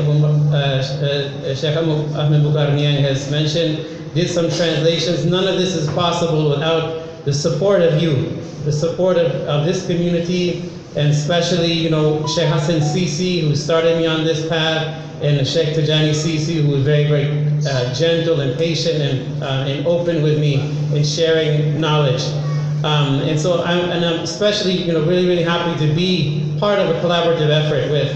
Sheikh Ahmed Bukhari Niang has mentioned, did some translations. None of this is possible without the support of you, the support of this community, and especially, Sheikh Hassan Sisi, who started me on this path, and Sheikh Tijani Sisi, who was very, very gentle and patient and open with me in sharing knowledge. And so I'm especially, really, really happy to be part of a collaborative effort with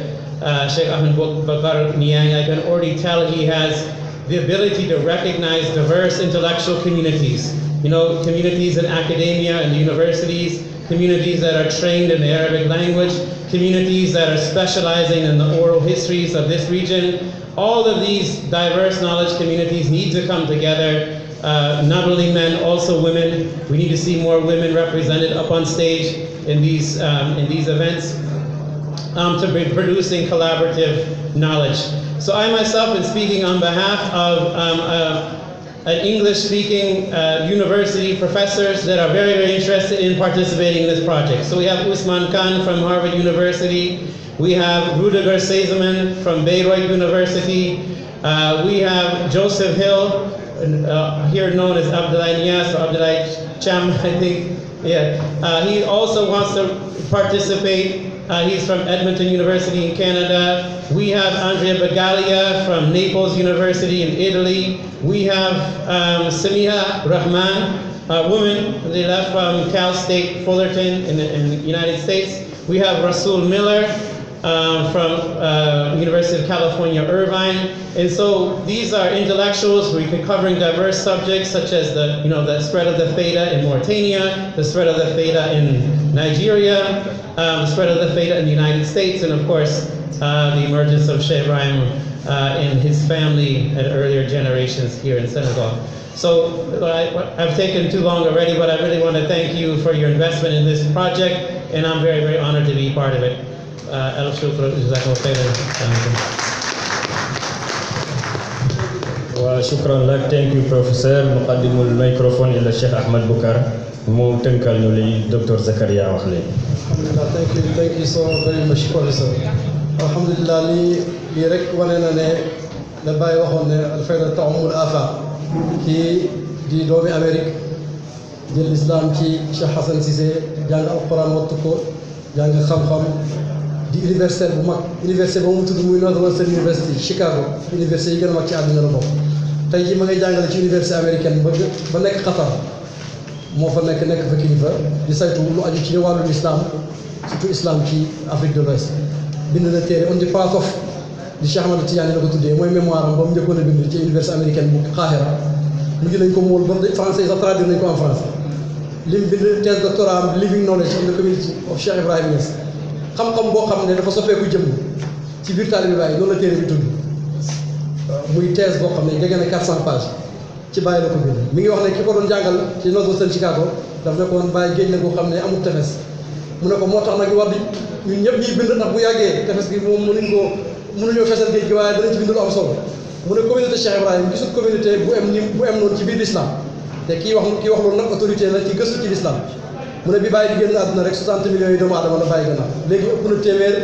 Sheikh Ahmed Bukhari Niang. I can already tell he has the ability to recognize diverse intellectual communities. Communities in academia and universities, communities that are trained in the Arabic language, communities that are specializing in the oral histories of this region. All of these diverse knowledge communities need to come together, not only men, also women. We need to see more women represented up on stage in these events to be producing collaborative knowledge. So I myself am speaking on behalf of an English-speaking university professors that are very, very interested in participating in this project. So we have Usman Khan from Harvard University. We have Rudiger Siesemann from Bayreuth University. We have Joseph Hill, here known as Abdullah Niasse, or Abdullah Cham, I think. Yeah. He also wants to participate. He's from Edmonton University in Canada. We have Andrea Bagalia from Naples University in Italy. We have Samiha Rahman, a woman. They left from Cal State Fullerton in the United States. We have Rasul Miller from University of California, Irvine. And so these are intellectuals. We're covering diverse subjects such as the spread of the Faida in Mauritania, the spread of the Faida in Nigeria, the spread of the Faida in the United States, and of course the emergence of Sheikh Ibrahim and his family at earlier generations here in Senegal. So I've taken too long already, but I really want to thank you for your investment in this project, and I'm very, very honored to be part of it. وشكرا لك. Thank you professor. نقدم الميكروفون إلى الشيخ أحمد بكر mu tënkal ñu li docteur Zakaria wax léegi. alhamdulilah thank you so very much professor. alhamdulilah lii rek wane na ne la Baye waxoon ne al-fayda ta'ummul afaq kii di doomi Amérique jël islam ci Cheikh Hassan Cissé jàng alquran wattu ko jàng xam-xam di universitaire bu mag université ba mu tudd muy Northwestern University Chicago université yi gën a mag ci àdduna la bokk tey jii ma ngay jàngale ci université américaine ba nekk Qatar moo fa nekk fa kilifa di saytu lu aju ci wàllu islam surtout islam ci Afrique de l'Ouest bind na téere on the path of di Cheikh Ahmad Tidiane la ko tuddee mooy mémoire am ba mu njëkkoon a bind ci université américaine bu Qahira mujj nañ ko mool ba français sax traduire nañ ko en français li mu bind thèse doctorat am living knowledge in the community of Cheikh Ibrahim Niass xam-xam boo xam ne dafa soppeeku jëm ci biir taalibe bi Baay loolu la téere bi tudd muy thèse boo xam ne jege na 400 pages ci Baay la ko bind mi ngi wax ne ki ko doon jàngal ci Northwestern Chicago daf ne ko woon Baay géej la boo xam ne amul tefes mu ne ko moo tax nag war di ñun ñëpp ñuy bind ndax bu yàggee tefes gi moom mënuñoo fesal géej gi waaye danañ ci bind lu am solo mu ne communauté Cheikh Ibrahim gisul communauté bu em noonu ci biir l'islam te kii wax loolu nag autorité la ci gëstu ci l'islam mu ne bi Baye di génn àdduna rek 60 millions yi doomu aadama la bàyyi gannaaw léegi ëpp na téeméer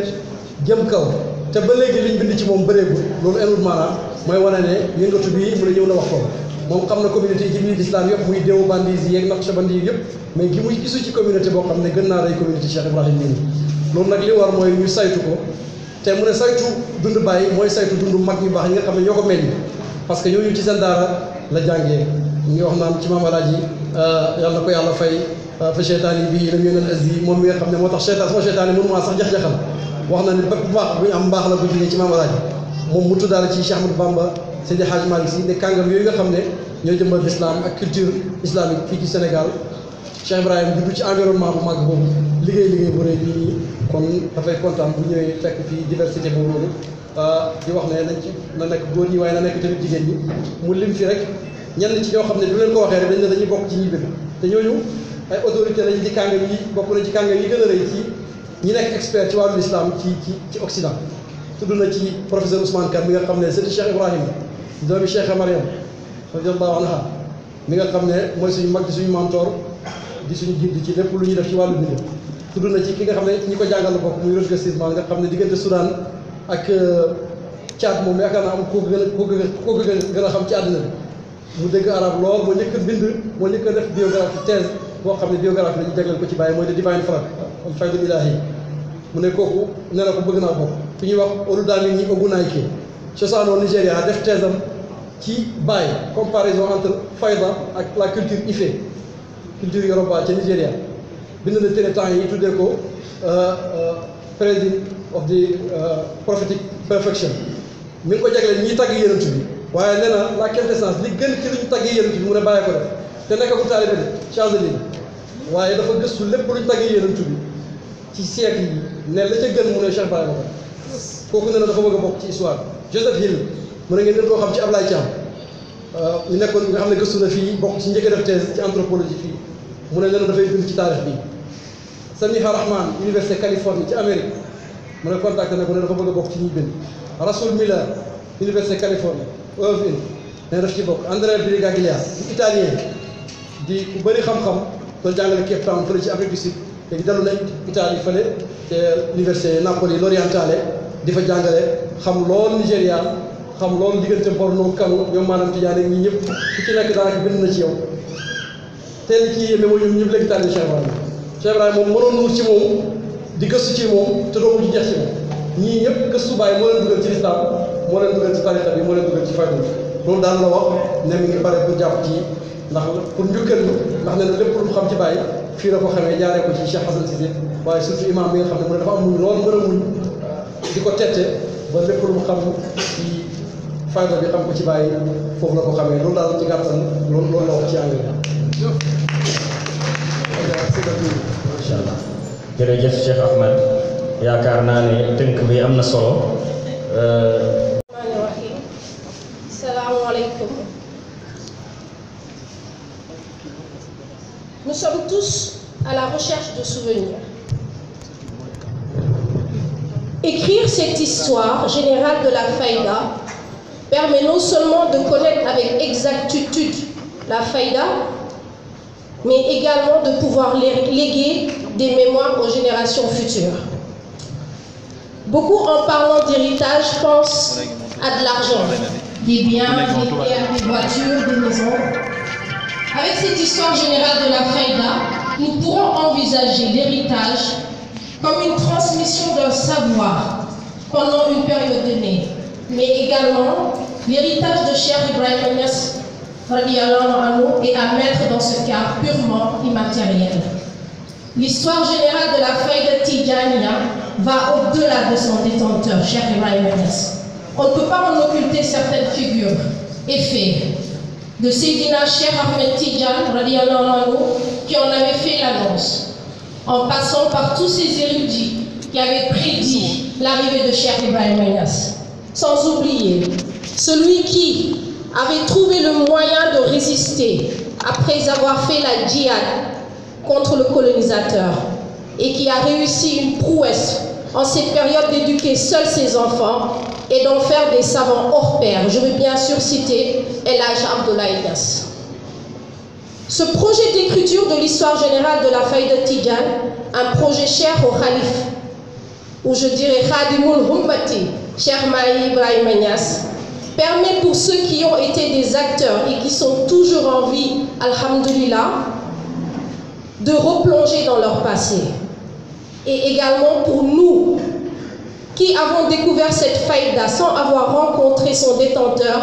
jëm kaw te ba léegi liñ bind ci moom bëreegul loolu enul maanaam mooy wane ne yëngatu bii mu ne ñëw na wax ko moom xam na communauté yi ci biir l'islam yëpp muy déewu bandis yi yeeg naqshbandi yi yëpp mais gi muy gisu ci communauté boo xam ne gën naa rey communauté Cheikh Ibrahim nii loolu nag li war mooy ñu saytu ko te mu ne saytu dund Baye mooy saytu dund mag ñu baax ñi nga xam ne ñoo ko meññ parce que ñooñu ci seen daara la jàngee ñu ngi wax naan ci maam Alaaji yàlla na ko yàlla fay fa seytaan yi bii lam yonal asdi moom mi nga xam ne moo tax seytaan sama seytaan yi mënu maa sax jax-jaxal wax na ne bépp baax bu ñu am mbaax la bu jógee ci maam Alaaji moom mu tuddaale ci Cheikh Ahmadou Bamba Seydi Hadji Malick Sy ne kàngam yooyu nga xam ne ñoo jëmbal l'islam ak culture islamique fii ci Sénégal Cheikh Ibrahim juddu ci environnement bu mag boobu liggéey bu rëy bii nii kon dafay kontaan bu ñëwee fekk fii diversité boobu noonu di wax ne nañ ci na nekk góor ñi waaye na nekk tamit jigéen ñi mu lim fi rek ñenn ci ñoo xam ne du leen ko waxee rek dañ ne dañuy bokk ci ñi bind te ñooñu ay autorité lañ ci kàngam yi bokk na ci kàngam yi gën a rëy ci ñi nekk expert ci wàllu islam ci Occident tudd na ci professeur Ousmane Kane mi nga xam ne c'est Cheikh Ibrahim doomi Cheikh Mariam radiyallahu anha mi nga xam ne mooy suñu mag di suñu mentor di suñu guide ci lépp lu ñuy def ci wàllu bind tudd na ci ki nga xam ne ñi ko jàngal bokk muy Rutger Sisman nga xam ne diggante Soudan ak Tchad moom yaakaar naa am koo gën a xam ci àddina bi mu dégg arab lool moo njëkk a bind moo njëkk a def biographie thèse boo xam ne biographie la ñu jagleel ko ci Baye mooy de divine flag al faydul ilahi mu ne kooku nee na ko bëgg naa bokk fi ñuy wax Oludamini Ogunayke cosaanoo Nigéria def thèse am ci Baye comparaison entre fayda ak la culture Ifé culture Yoruba ca Nigéria bind na téere temps yi tuddee ko praising of the prophetic perfection mi ngi ko jagleel ñiy tagg yonent bi waaye nee na la quintessence li gën ci li ñu tagg yonent bi mu ne bàyyi ko def te nekkagul taalibe de Chazeli waaye dafa gëstu lépp lu ñu tagg yonent bi ci siècle yi ne la ca gën mu ne Cheikh Baye ko kooku ne na dafa bëgg a bokk ci histoire Joseph Hill mu ne ngeen gën koo xam ci Ablaye Thiam ñu nekkoon nga xam ne gëstu na fii bokk ci njëkk a def thèse ci anthropologie fii mu ne nee na dafay bind ci taarix bi Samiha Rahman université Californie ci Amérique mu ne contacté na ko ne dafa bëgg a bokk ci ñuy bind Rasoul Miller université Californie Irvine ne daf ci bokk Andrea Brigaglia di italien di ku bëri xam-xam doon jàngale Cape Town fële ci Afrique du Sud léegi dellu na Italie fële te université Napoli l'Orientale di fa jàngale xam lool Nigéria xam loolu diggante Borno Kano ñoom maanaam Tidiane ñi ñëpp ku ci nekk daanaka bind na ci yow teel ci yéeme mooy ñoom ñëpp léegi taal Cheikh Ibrahim moom mënoon nuur ci moom di gëstu ci moom te doo mujj jeex ci moom ñii ñëpp gëstu Baye moo leen dugal ci lislaam moo leen dugal ci tarixa bi moo leen dugal ci fayda loolu daal la wax ne mi ngi pare pour jàpp ci ndax pour njukkal ndax ne na lépp lu xam ci Baye fii la ko xamee jaaree ko ci Cheikh Hassan Cissé waaye surtout imam bi nga xam ne mu ne dafa am muñ lool mën a muñ di ko tette ba lépp lu mu xam ci fayda bi xam ko ci Baye foofu la ko xamee loolu daal ci gàttal loolu la wax ci anglais. incha allah jërëjëf Cheikh Ahmed yaakaar naa ne tënk bi am na solo. Salaamaaleykum. Nous sommes tous à la recherche de souvenirs. Écrire cette histoire générale de la Faïda permet non seulement de connaître avec exactitude la faïda, mais également de pouvoir léguer des mémoires aux générations futures. Beaucoup, en parlant d'héritage, pensent à de l'argent, des biens, des terres, des voitures, des maisons. Avec cette histoire générale de la faïda, nous pourrons envisager l'héritage comme une transmission d'un savoir pendant une période donnée, mais également l'héritage de Cheikh Ibrahim Niass est à mettre dans ce cas purement immatériel. L'histoire générale de la faïda Tidjaniya va au-delà de son détenteur, Cheikh Ibrahim Niass. On ne peut pas en occulter certaines figures et faits de Seydina Cheikh Ahmed Tidjan qui en avait fait l'annonce, en passant par tous ces érudits qui avaient prédit l'arrivée de Cheikh Ibrahim Niass. Sans oublier celui qui avait trouvé le moyen de résister après avoir fait la djihad contre le colonisateur et qui a réussi une prouesse en cette période d'éduquer seul ses enfants et d'en faire des savants hors pair. Je veux bien sûr citer El Hadj Abdoulaye Niass. Ce projet d'écriture de l'histoire générale de la faïda Tidjan, un projet cher au Khalif, ou je dirais Khadimoul Humbati, Cheikh Mahi Ibrahim Niass, permet pour ceux qui ont été des acteurs et qui sont toujours en vie, alhamdulillah, de replonger dans leur passé. Et également pour nous, qui avons découvert cette faïda sans avoir rencontré son détenteur,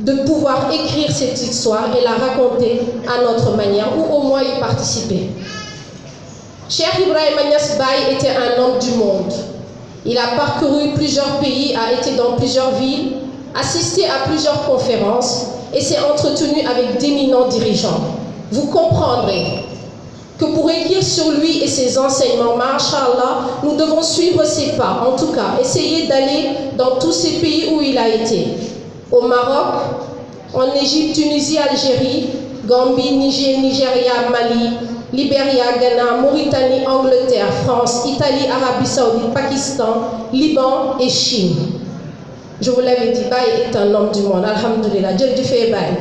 de pouvoir écrire cette histoire et la raconter à notre manière, ou au moins y participer. Cheikh Ibrahim Niass Baye était un homme du monde. Il a parcouru plusieurs pays, a été dans plusieurs villes, assisté à plusieurs conférences et s'est entretenu avec d'éminents dirigeants. Vous comprendrez que pour écrire sur lui et ses enseignements, Masha'Allah, nous devons suivre ses pas, en tout cas, essayer d'aller dans tous ces pays où il a été. Au Maroc, en Égypte, Tunisie, Algérie, Gambie, Niger, Nigeria, Mali, Libéria, Ghana, Mauritanie, Angleterre, France, Italie, Arabie Saoudite, Pakistan, Liban et Chine. Je vous l'avais dit, Baye est un homme du monde, alhamdulillah, Dieu du fait Baye.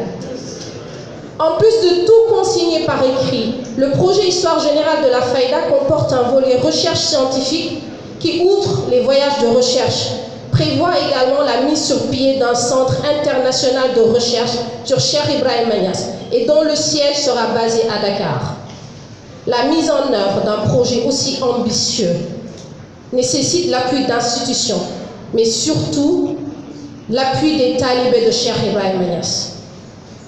En plus de tout consigner par écrit, le projet Histoire générale de la faïda comporte un volet recherche scientifique qui, outre les voyages de recherche, prévoit également la mise sur pied d'un centre international de recherche sur Cheikh Ibrahim Niass et dont le siège sera basé à Dakar. La mise en œuvre d'un projet aussi ambitieux nécessite l'appui d'institutions, mais surtout l'appui des talibés de Cheikh Ibrahim Niass,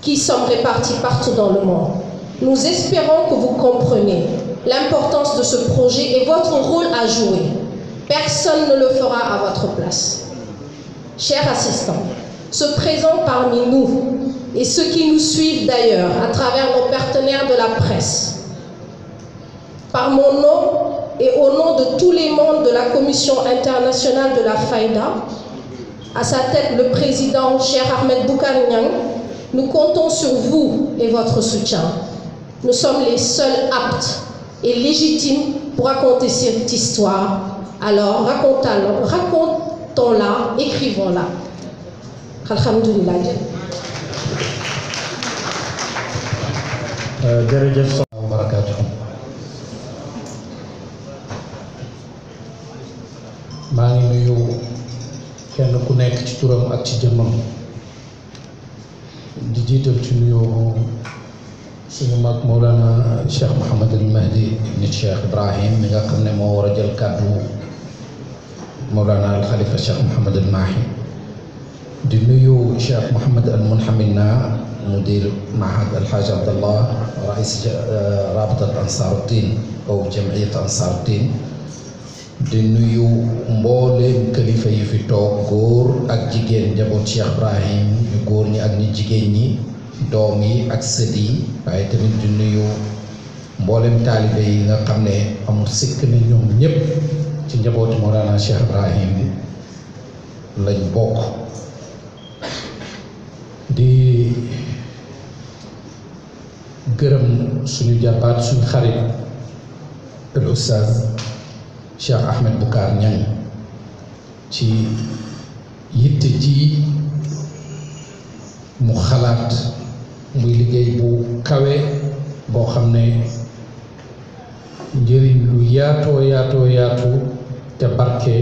qui sommes répartis partout dans le monde. Nous espérons que vous comprenez l'importance de ce projet et votre rôle à jouer. Personne ne le fera à votre place. Chers assistants, ceux présents parmi nous et ceux qui nous suivent d'ailleurs à travers nos partenaires de la presse, par mon nom et au nom de tous les membres de la Commission internationale de la faïda, à sa tête le président Cheikh Ahmed Boucar Niang, nous comptons sur vous et votre soutien. Nous sommes les seuls aptes et légitimes pour raconter cette histoire. Alors, racontons-la, écrivons-la. Alhamdulillah. maa ngi nuyu kenn ku nekk ci turam ak ci jëmmam di jiital ci nuyoo suñu mag Mawlana Cheikh Mouhamed El Mahdi ibn Cheikh Ibrahim mi nga xam ne moo war a jël kàddu Mawlana al Khalifa Cheikh Mouhamed El Mahi di nuyu Cheikh Mouhamed Al Munhamina mudir Mahad Al Haj Abdallah rais Rabitat Ansaruddin aw Jamiyat Ansaruddin di nuyu mbooleem kilifa yi fi toog góor ak jigéen njaboot Cheikh Ibrahim ñu góor ñi ak ñu jigéen ñi doom yi ak sët yi waaye tamit di nuyu mbooleem taalibe yi nga xam ne amul sikk ne ñoom ñépp ci njabooti Mawlana Cheikh Ibrahim lañ bokk di gërëm suñu jarbaat suñu xarit al Oustaz Cheikh Ahmed Boucar Niang ci yitte ji mu xalaat muy liggéey bu kawe boo xam ne njëriñ lu yaatoo yaatu te barke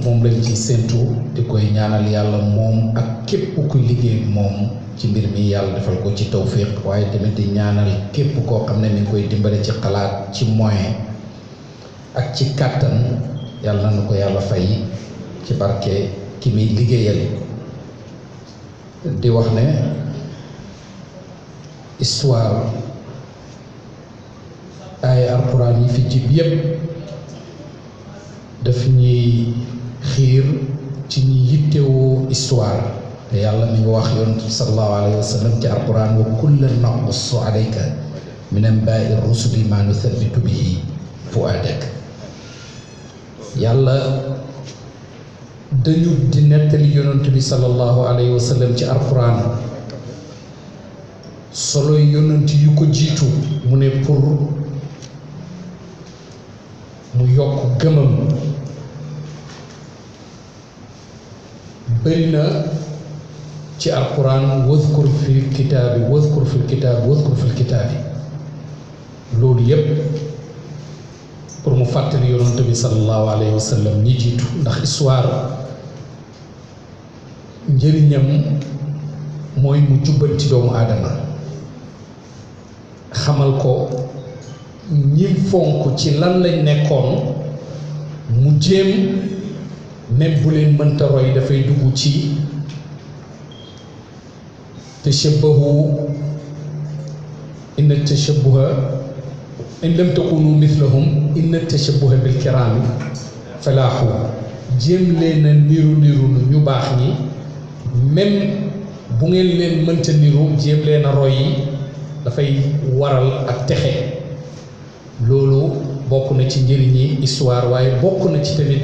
moom lañ ci séentu di koy ñaanal yàlla moom ak képp kuy liggéey moom ci mbir mi yàlla defal ko ci tawfiq waaye tamit di ñaanal képp koo xam ne mi ngi koy dimbale ci xalaat ci moyen ak ci kàttan yàlla na ko yàlla fay ci barke ki muy liggéeyal. di wax ne histoire ay alxuraan yi fi jib yépp daf ñuy xiir ci ñi yittewoo histoire te yàlla mi ngi wax yonent bi sallallahu alayhi wa sallam ci alxuraan wa kullan naqussu alayka min anbaa'i rusuli maa nuthabbitu bihi fu'aadak. yàlla dañu di nettali yonent bi sallallahu alayhi wa sallam ci alxuraan solo yonent yu ko jiitu mu ne pour mu yokk gëmam. bëri na ci alquran wazkur fil kitaabi loolu yépp pour mu fàttali yonent bi sallallahu alayhi wa sallam ñi jiitu ndax histoire njëriñam mooy mu jubbanti doomu aadama xamal ko ñim fonk ci lan lañ nekkoon mu jéem même bu leen mënta roy dafay dugg ci tashabbahu inna tashabbuha in lam takunu mithlahum inna tashabbuha bil kirami falaahu. jéem leen a niru ñu baax ñi même bu ngeen leen mënta niru jéem leen a roy yi dafay waral ak texe. loolu bokk na ci njëriñi histoire waaye bokk na ci tamit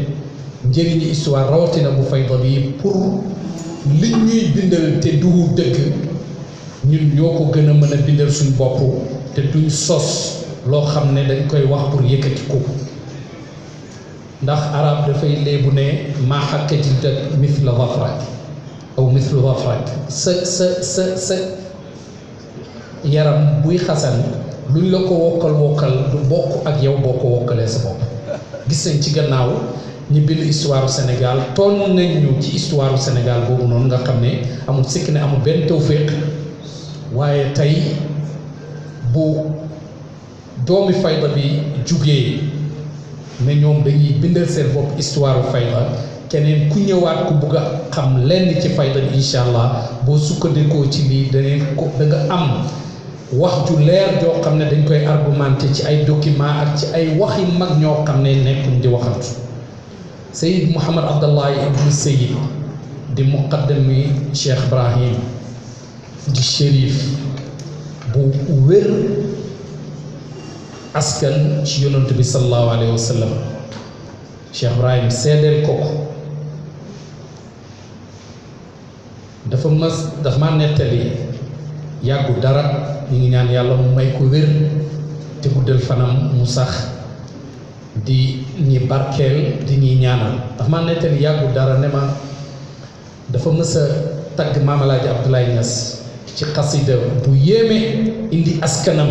njëriñi histoire rawatina bu fayda bi pour li ñuy bindal te du dëgg ñun ñoo ko gën a mën a bindal suñ bopp te duñ sos loo xam ne dañ koy wax pour yëkkati ko ndax arab dafay léebu ne maa xakka jildak mithla dhafrak aw mithlu dhafrak sa yaram buy xasan luñ la ko wokkal du bokk ak yow boo ko wokkalee sa bopp. gis nañ ci gannaaw ñi bind histoire Sénégal toll nañ ñu ci histoire Sénégal boobu noonu nga xam ne amul sikk ne amul benn tawfiq waaye tey bu doomi fayda bi jugee ne ñoom dañuy bindal seen bopp histoire fayda keneen ku ñëwaat ku bugg a xam lenn ci fayda bi incha allah boo sukkandikoo ci lii da nga am wax ju leer joo xam ne dañ koy argumenté ci ay document ak ci ay waxi mag ñoo xam ne nekkuñ di waxantu. Sayyid Muhammad Abdallah ibn Sayyid di muqaddami Cheikh Ibrahim di shérif bu wér askan ci yonent bi sallallahu alayhi wa sallam Cheikh Ibrahim seedeel ko dafa ma nettali yàggu dara ñu ngi ñaan yàlla mu may ko wér te guddal fanam mu sax di ñi barkeel di ñuy ñaanal dafa ma nettali yàggu dara ne ma dafa mës a tagg Maam Alaaji Abdoulaye Niass ci xasida bu yéeme indi askanam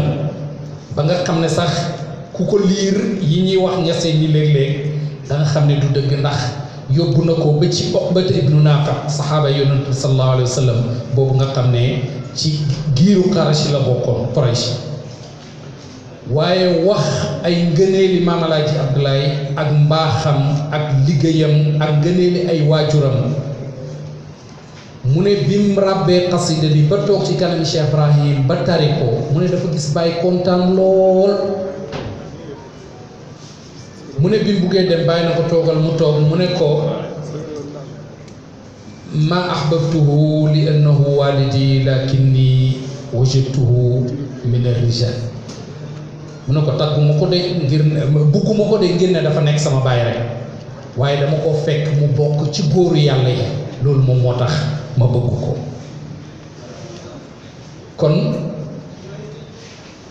ba nga xam ne sax ku ko liir yi ñuy wax ñasee ñi léeg-léeg da nga xam ne du dëgg ndax yóbbu na ko ba ci Uqbata ibnu Naafi saxaaba yonent bi sallallahu alayhi wa sallam boobu nga xam ne ci giiru Quraysh la bokkoon Quraysh waaye wax ay ngëneeli Maam Alaaji Abdoulaye ak mbaaxam ak liggéeyam ak ngëneeli ay waajuram mu ne bim ràbbee xasida bi ba toog ci kanam Cheikh Ibrahim ba tari ko mu ne dafa gis bàyyi kontaan lool mu ne bim buggee dem bàyyi na ko toogal mu toog mu ne ko ma ahbabtuhu li annahu walidi lakinni wajadtuhu min ar-rijal mu ne ko tagguma ko de ngir bugguma ko de ngir ne dafa nekk sama baay rek waaye dama ko fekk mu bokk ci góoru yàlla yi loolu moom moo tax ma bëgg ko kon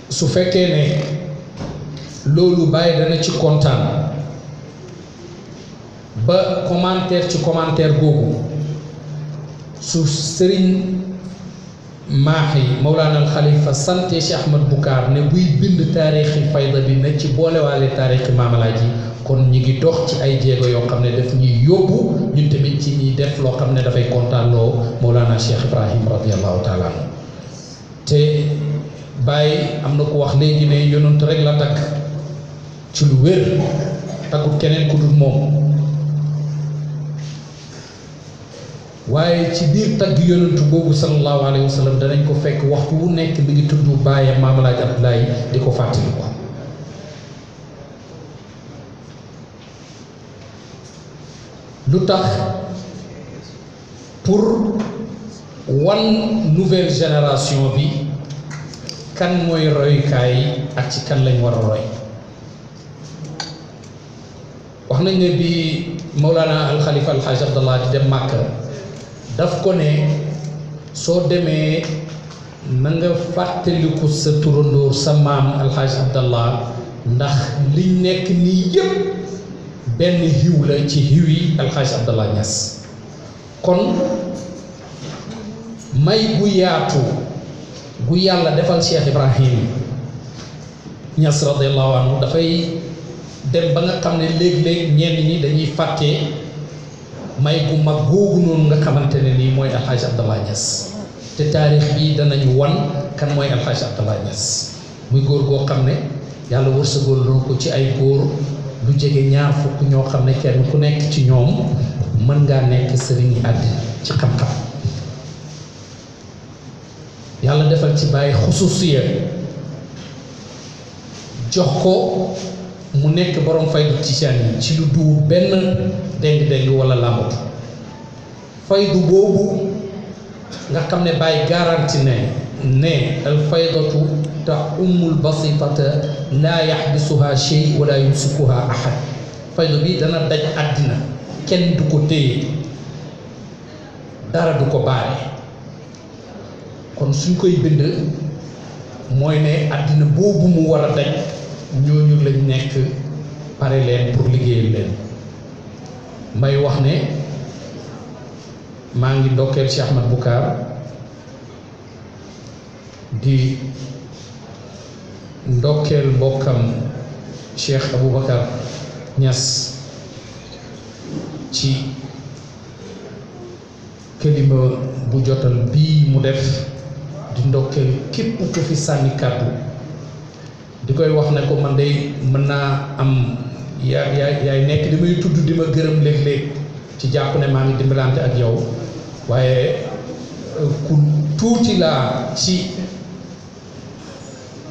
su fekkee ne loolu bàyyi dana ci kontaan ba commentaire ci commentaire googu su sëriñ maaxi Mawlana al Khalifa sante Cheikh Ahmad Boucar ne buy bind taarixi fayda bi na ci boolewaale taarixi Maamalaaji kon ñi ngi dox ci ay jéego yoo xam ne daf ñuy yóbbu ñun tamit ci ñuy def loo xam ne dafay kontaanloo Mawlana Cheikh Ibrahim radiallahu taala anhu te Baye am na ko wax léegi ne yonent rek la takk ci lu wér takkut keneen ku dul moom waaye ci biir tagg yonentu boobu sallallahu alayhi wa sallam danañ ko fekk waxtu wu nekk mi ngi tudd baayam Maam Alaaji Abdoulaye di ko fàttali ko lu tax pour wan nouvelle génération bi kan mooy royukaay ak ci kan lañ war a roy wax nañ ne bi Mawlana al Khalifa al Hajj Abdallah di dem Màkka daf ko ne soo demee na nga fàttaliku sa turandoor sa maam alxaaj Abdallah ndax liñ nekk nii yépp benn xiw la ci xiw yi alxaaj Abdallah Niass kon may gu yaatu gu yàlla defal Cheikh Ibrahim Niass radiallahu anhu dafay dem ba nga xam ne léeg-léeg ñenn ñi dañuy fàtte may gu mag googu noonu nga xamante ne nii mooy alxaaj Abdallah Niass te taarix bi danañu wan kan mooy alxaaj Abdallah Niass muy góor goo xam ne yàlla wërsëgal loo ko ci ay góor lu jege ñaar fukk ñoo xam ne kenn ku nekk ci ñoom mën ngaa nekk sëriñi àddina ci xam-xam yàlla defal ci bàyyi xususiya jox ko mu nekk borom faydu tijaan yi ci lu duur benn déng-déng wala làmbatu faydu boobu nga xam ne bàyyi garanti ne al faydatu ta ummul basitata laa yaxbisuha shay wala yumsikuha ahad faydu bi dana daj àddina kenn du ko téye dara du ko baare kon suñ koy bind mooy ne àddina boobu mu war a daj ñooñu lañ nekk pare leen pour liggéeyal leen may wax ne maa ngi ndokkeel Cheikh Ahmad Boucar di ndokkeel mbokkam Cheikh Aboubacar Niass ci kelima bu jotal bii mu def di ndokkeel képp ku fi sànni kàddu di koy wax ne ko man de mën naa am yaay nekk di may tudd di ma gërëm léeg-léeg ci jàpp ne maa ngi dimbalante ak yow waaye ku tuuti laa ci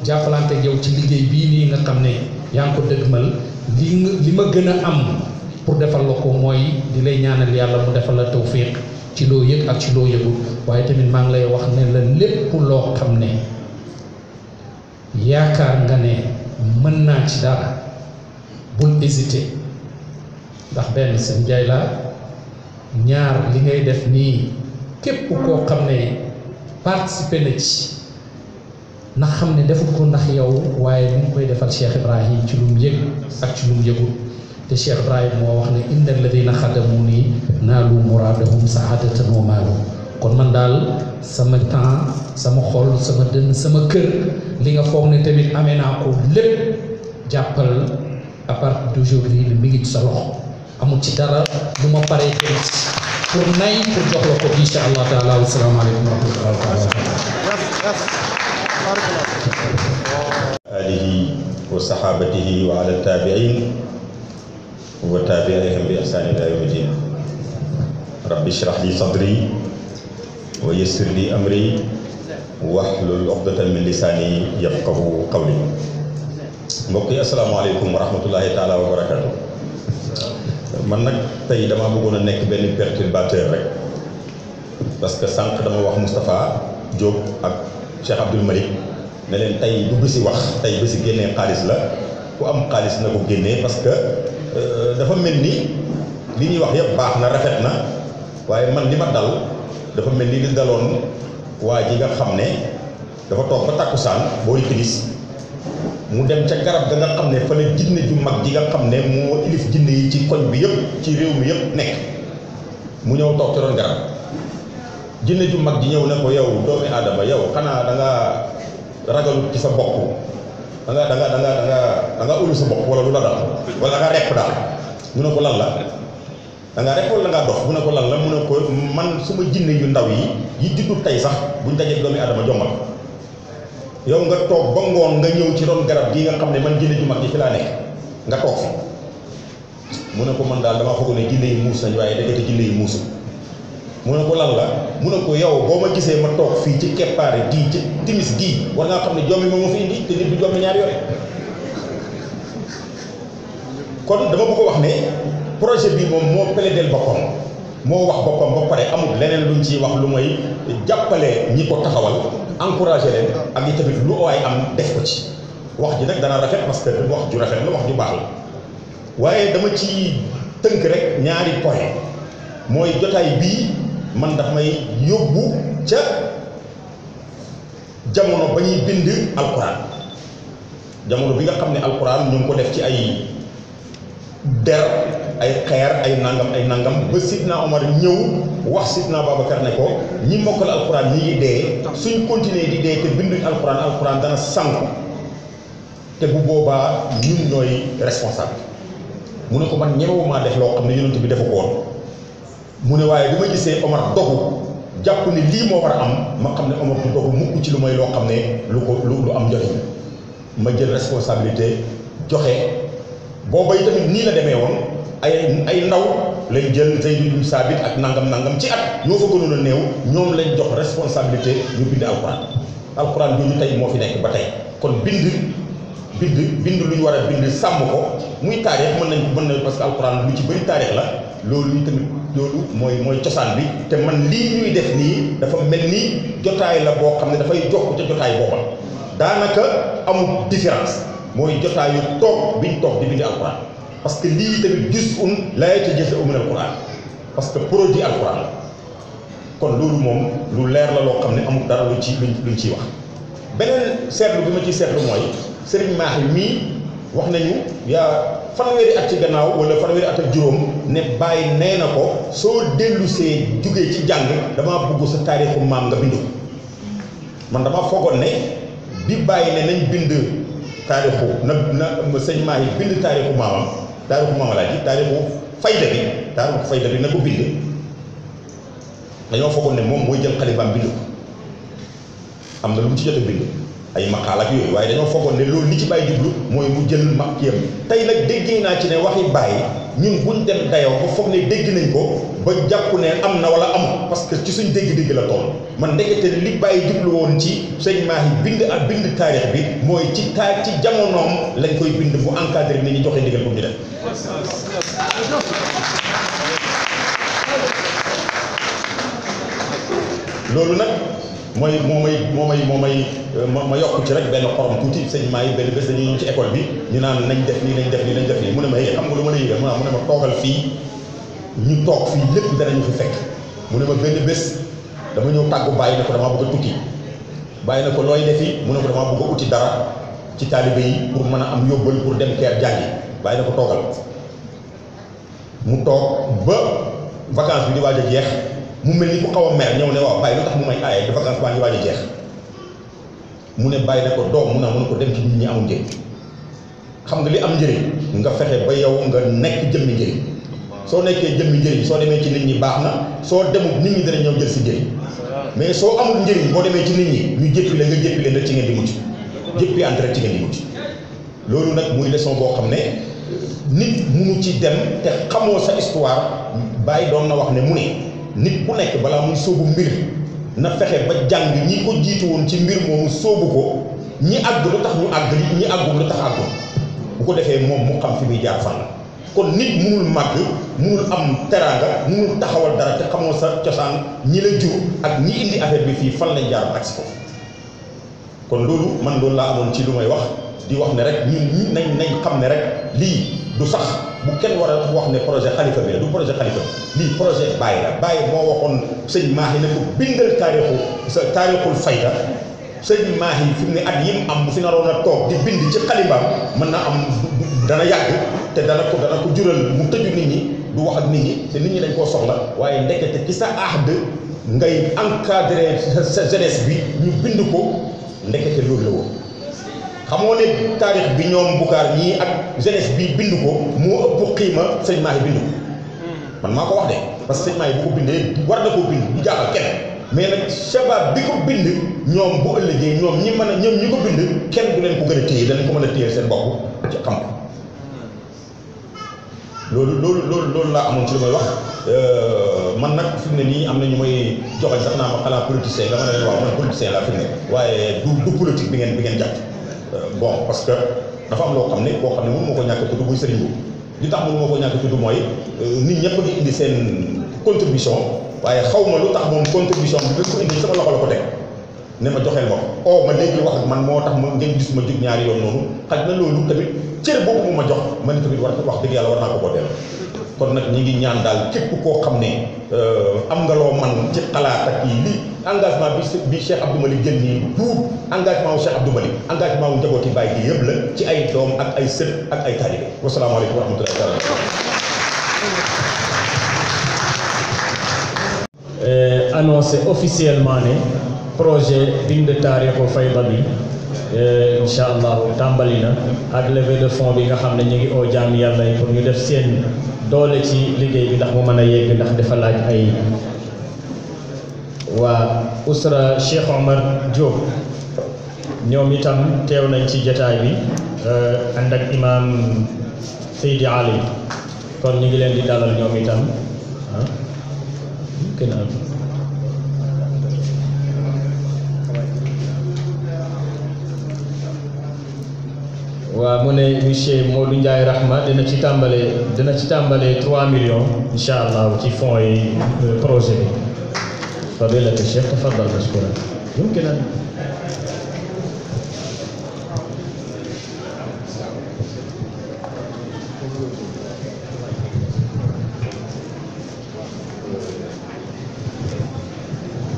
jàppalante ak yow ci liggéey bii nii nga xam ne yaa ngi ko dëgmal li ma gën a am pour defal la ko mooy di lay ñaanal yàlla mu defal la tawfiq ci loo yëg ak ci loo yëgul waaye tamit maa ngi lay wax ne la lépp loo xam ne yaakaar nga ne mën naa ci dara bul hésité ndax benn seen jaay la ñaar li ngay def nii képp koo xam ne participé na ci ndax xam ne deful ko ndax yow waaye ni mu koy defal Cheikh Ibrahim ci lu mu yëg ak ci lu mu yëgul te Cheikh Ibrahim moo wax ne inna alladina xadamu nii naalu muradahum saadatan wa maalu kon man daal sama temps sama xol sama dënn sama kër li nga foog ne tamit amee naa ko lépp jàppal à partir d'aujourd'hui li mi ngi ci sa loxo amul ci dara lu ma paree tamit pour nay pour jox la ko insha allah taala wa salaamu aleykum wa rahmatullahi taala alihi wa sahabatihi wa ala tabi'in wa tabi'ihim bi ihsan ila yawmi din rabbi shrah li sadri wa yassir li amri wahlul uqdatan min lisani yafqahu qawli mbokk yi asalaamaaleykum wa rahmatullahi taala wa barakatu man nag tey dama bëggoon a nekk benn perturbateur rek parce que sànq dama wax Moustapha Diop ak Cheikh Abdoul Malik ne leen tey du bési wax tey bési génnee xaalis la ku am xaalis na ko génnee parce que dafa mel ni li ñuy wax yëpp baax na rafet na waaye man li ma dal dafa mel ni li daloon waa ji nga xam ne dafa toog ba takkusaan booy timis mu dem ca garab ga nga xam ne fa la jinne ju mag ji nga xam ne moo ilif jinne yi ci koñ bi yëpp ci réew mi yëpp nekk mu ñëw toog ci doon garab jinne ju mag ji ñëw ne ko yow doomi aadama yow xanaa da nga ragalut ci sa bopp da nga ulu sa bopp wala lu la dal wala da nga repp daal mu ne ko lan la da nga repp wala da ngaa dox mu ne ko lan la mu ne ko man suma jinne yu ndaw yi juddu tey sax buñ dajee doomi aadama jommal yow nga toog ba ngoon nga ñëw ci ron garab gii nga xam ne man jinne ju mag ji fi laa nekk nga toog fi mu ne ko man daal dama foog ne jinne yi muus nañ waaye dëggate jinne yi muusul mu ne ko lan la mu ne ko yow boo ma gisee ma toog fii ci keppaare gii ci timis gii war ngaa xam ne jommi moom ma fi indi te nit du jommi ñaar yore kon dama bëgg a wax ne projet bi moom moo plaidel boppam moo wax boppam ba pare amul leneen luñ ciy wax lu mooy jàppale ñi ko taxawal encouragé leen ak yi tamit lu waay am def ko ci wax ji nag dana rafet parce que wax ju rafet la wax ju baax la waaye dama ci tënk rek ñaari point mooy jotaay bii man daf may yóbbu ca jamono ba ñuy bind alquran jamono bi nga xam ne alquran ñu ngi ko def ci ay der ay xeer ay nangam ba Sidna Omar ñëw wax Sidna Babacar ne ko ñi mokkal alquran ñi ngi dee suñ continuer di dee te binduñ alquran dana sànku te bu boobaa ñun ñooy responsable mu ne ko man ñemewumaa def loo xam ne yonent bi defu ko woon mu ne waaye bi ma gisee Omar dogu jàpp ne lii moo war a am ma xam ne Omar du dogu mukk ci lu may loo xam ne lu am njëriñ ma jël responsabilité joxe booba tamit nii la demee woon ay ndaw lañ jël Zayd ibn Saabit ak nangam ci at ñoo fa gënoon a néew ñoom lañ jox responsabilité ñu bind alquran jooju tey moo fi nekk ba tey kon bind lu ñu war a bind sàmm ko muy taarix mën na parce que alquran lu ci bëri taarix la loolu tamit loolu mooy cosaan bi te man lii ñuy def nii dafa mel ni jotaay la boo xam ne dafay jokk ca jotaay booba daanaka amul différence mooy jotaayu toog biñ toog di bind alquran parce que lii tamit juz'un laa yatajaza'u min alquran parce que produit alquran la kon loolu moom lu leer la loo xam ne amul dara luñ ciy wax beneen seetlu bi ma ciy seetlu mooy Serigne Mahi mii wax nañu yaa fanweeri at ci gannaaw wala fanweeri at ak juróom ne bàyyi nee na ko soo dellusee jugee ci jàng damaa bëgg sa taarixu maam nga bind ko man damaa foogoon ne bi bàyyi ne nañ bind taarixu na sëñ Mahi bind taarixu maamam laa ji taarixu fayda bi na ko bind dañoo foogoon ne moom mooy jël xalibaam bind ko am na lu mu ci jot a bind ay maqaal ak yooyu waaye dañoo foogoon ne loolu li ci bàyyi jublu mooy mu jël makkiyam tey nag déggee naa ci ne waxi bàyyi ñun buñ dem dayoo ba foog ne dégg nañ ko ba jàpp ne am na wala amul parce que ci suñ dégg-dégg la toll man ndekete li bàyyi jublu woon ci sëñ Mahi bind taarix bi mooy ci jamonoom lañ koy bind bu encadré ni ñu joxe ndigal pour ñu def loolu nag mooy ma yokk ci rek benn xorom tuuti sëñ Mahi benn bés dañuy ñëw ci école bi ñu naan nañ def nii mu ne ma xam nga lu ma la yëgal mu ne ma toogal fii ñu toog fii lépp danañu fi fekk mu ne ma benn bés dama ñëw tàggu bàyyi na ko damaa bëgg a tukki bàyyi na ko looy defi mu ne ko damaa bëgg a uti dara ci taalibe yi pour mën a am yóbbal pour dem keer jàngi bàyyi na ko toogal mu toog ba vacance bi di waaj a jeex mu mel ni ku xaw a mer ñëw ne waaw bàyyi lu tax mu may aaye dafa vacance baa ngi waaj a jeex mu ne bàyyi ne ko doom mun ko dem ci nit ñi amul njëriñ xam nga li am njëriñ nga fexe ba yow nga nekk jëmmi njëriñ soo nekkee jëmmi njëriñ soo demee ci nit ñi baax na soo demul nit ñi dana ñëw jël si njëriñ mais soo amul njëriñ boo demee ci nit ñi ñu jéppi la nga jéppi leen rek ci ngeen di mucc jéppi ant rek ci ngeen di mucc loolu nag muy leçon boo xam ne nit munu ci dem te xamoo sa histoire bàyyi doon na wax ne mu ne nit ku nekk balaa muy sóobu mbir na fexe ba jàng ñi ko jiitu woon ci mbir moomu sóobu ko ñi àgg lu tax ñu àgg ñi àggul lu tax àggul bu ko defee moom mu xam fi muy jaar fan la kon nit munul màgg munul am teraanga munul taxawal dara te xamoo sa cosaan ñi la jur ak ñi indi affaire bi fii fan lañ jaar ak si ko kon loolu man loolu laa amoon ci lu may wax di wax ne rek ñun nañ xam ne rek lii du sax bu kenn war a wax ne projet xalifa bi la du projet xalifa lii projet Baye la Baye moo waxoon sëñ Mahi ne ko bindal taarixul fayda sëñ Mahi fi mu ne at yi mu am bu fi naroon a toog di bind ci xalibaam mën na am dana yàgg te dana ko jural mu tëju nit ñi du wax ak nit ñi te nit ñi dañ koo soxla waaye ndekete ci sa ahd ngay encadrer sa jeunesse bi ñu bind ko ndekete loolu la woon xamoo ne taarix bi ñoom Bukaar ñii ak jeunesse bi bind ko moo ëpp xiima sëñ Mahi bind ko man maa ko wax de parce que sëñ Mahi bu ko bindee war na koo bind du jaaxal kenn mais nag shabab bi ko bind ñoom bu ëllëgee ñoom ñi ko bind kenn du leen ko gën a téye danañ ko mën a téye seen bopp ci xam ko loolu laa amoon ci li may wax man nag fi mu ne nii am na ñu may joxañ sax naa ma xalaat politicien nga ma ne leen waaw man politicien laa fi mu ne waaye du politique bi ngeen jàpp bon parce que dafa am loo xam ne koo xam ne mënu ma ko ñàkk tudd muy sëriñ boobu li tax mënu ma ko ñàkk tudd mooy nit ñëpp di indi seen contribution waaye xaw ma lu tax moom contribution bi dañ ko indi sama loxo la ko teg ne ma joxeel ma ko ma léegi wax ak man moo tax ma ngeen gis ma jug ñaari yoon noonu xaj na loolu tamit cër boobu mu ma jox man tamit war wax dëgg yàlla war naa ko koo delloo kon nag ñi ngi ñaan daal képp koo xam ne am nga loo man ci xalaat ak yi li engagement bi Cheikh Abdou Malick jël nii du engagement wu Cheikh Abdou Malick engagement wu njabooti Baay gi yëpp la ci ay doom ak ay sët ak ay taalibe wasalaamaaleykum wa rahmatullahi taala annoncé officiellement ne projet bind taarixu fayda bi incha allahu tàmbali na ak levée de fonds bi nga xam ne ñu ngi oo jaam yàlla yi pour ñu def seen doole ci liggéey bi ndax mu mën a yegg ndax dafa laaj ay waa usra Cheikh Omar Diop ñoom itam teew nañ ci jataay bi ànd ak imam Seydi Ali kon ñu ngi leen di dalal ñoom itam waaw mu ne monsieur Modou Ndiaye Rahma dina ci tàmbalee 3 millions incha allah ci fonds yi projet bi fadilatu Cheikh tafaddal mashkura yumkin an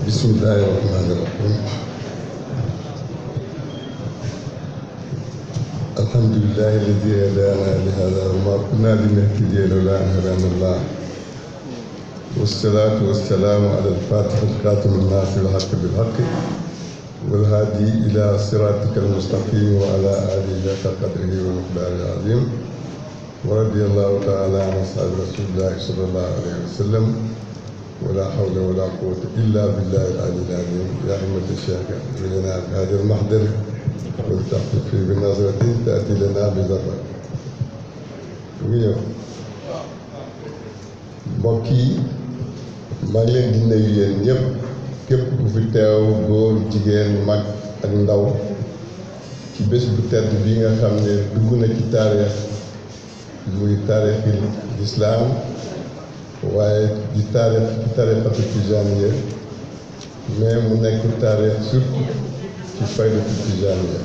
bismillahi rahmani rahim alhamdulillahi alladi hadana li hada wa ma kunna linahtadiya lawla an hadana allah wassalatu wassalamu ala al-fatih al-khatim an-nasir al-haqq bil-haqq wal-hadi ila siratika al-mustaqim wa ala alihi haqqa qadrihi wa miqdarihi al-azim wa radiyallahu ta'ala an ashabi rasulillahi sallallahu alayhi wa sallam ولا حول ولا قوة إلا بالله العلي العظيم يا أمة الشيخ لنا هذا المحضر ولتحفظ فيه بنظرة تأتي لنا بضرر mbokk yi maa ngi leen di nuyu yéen ñëpp képp ku fi teew góor jigéen mag ak ndaw ci bés bu tedd bi nga xam ne dugg na ci taarix muy taarixi lislaam waaye di taarix ci tariqatu tijaaniya mais mu nekk taarix surtout ci faydatu tijaaniya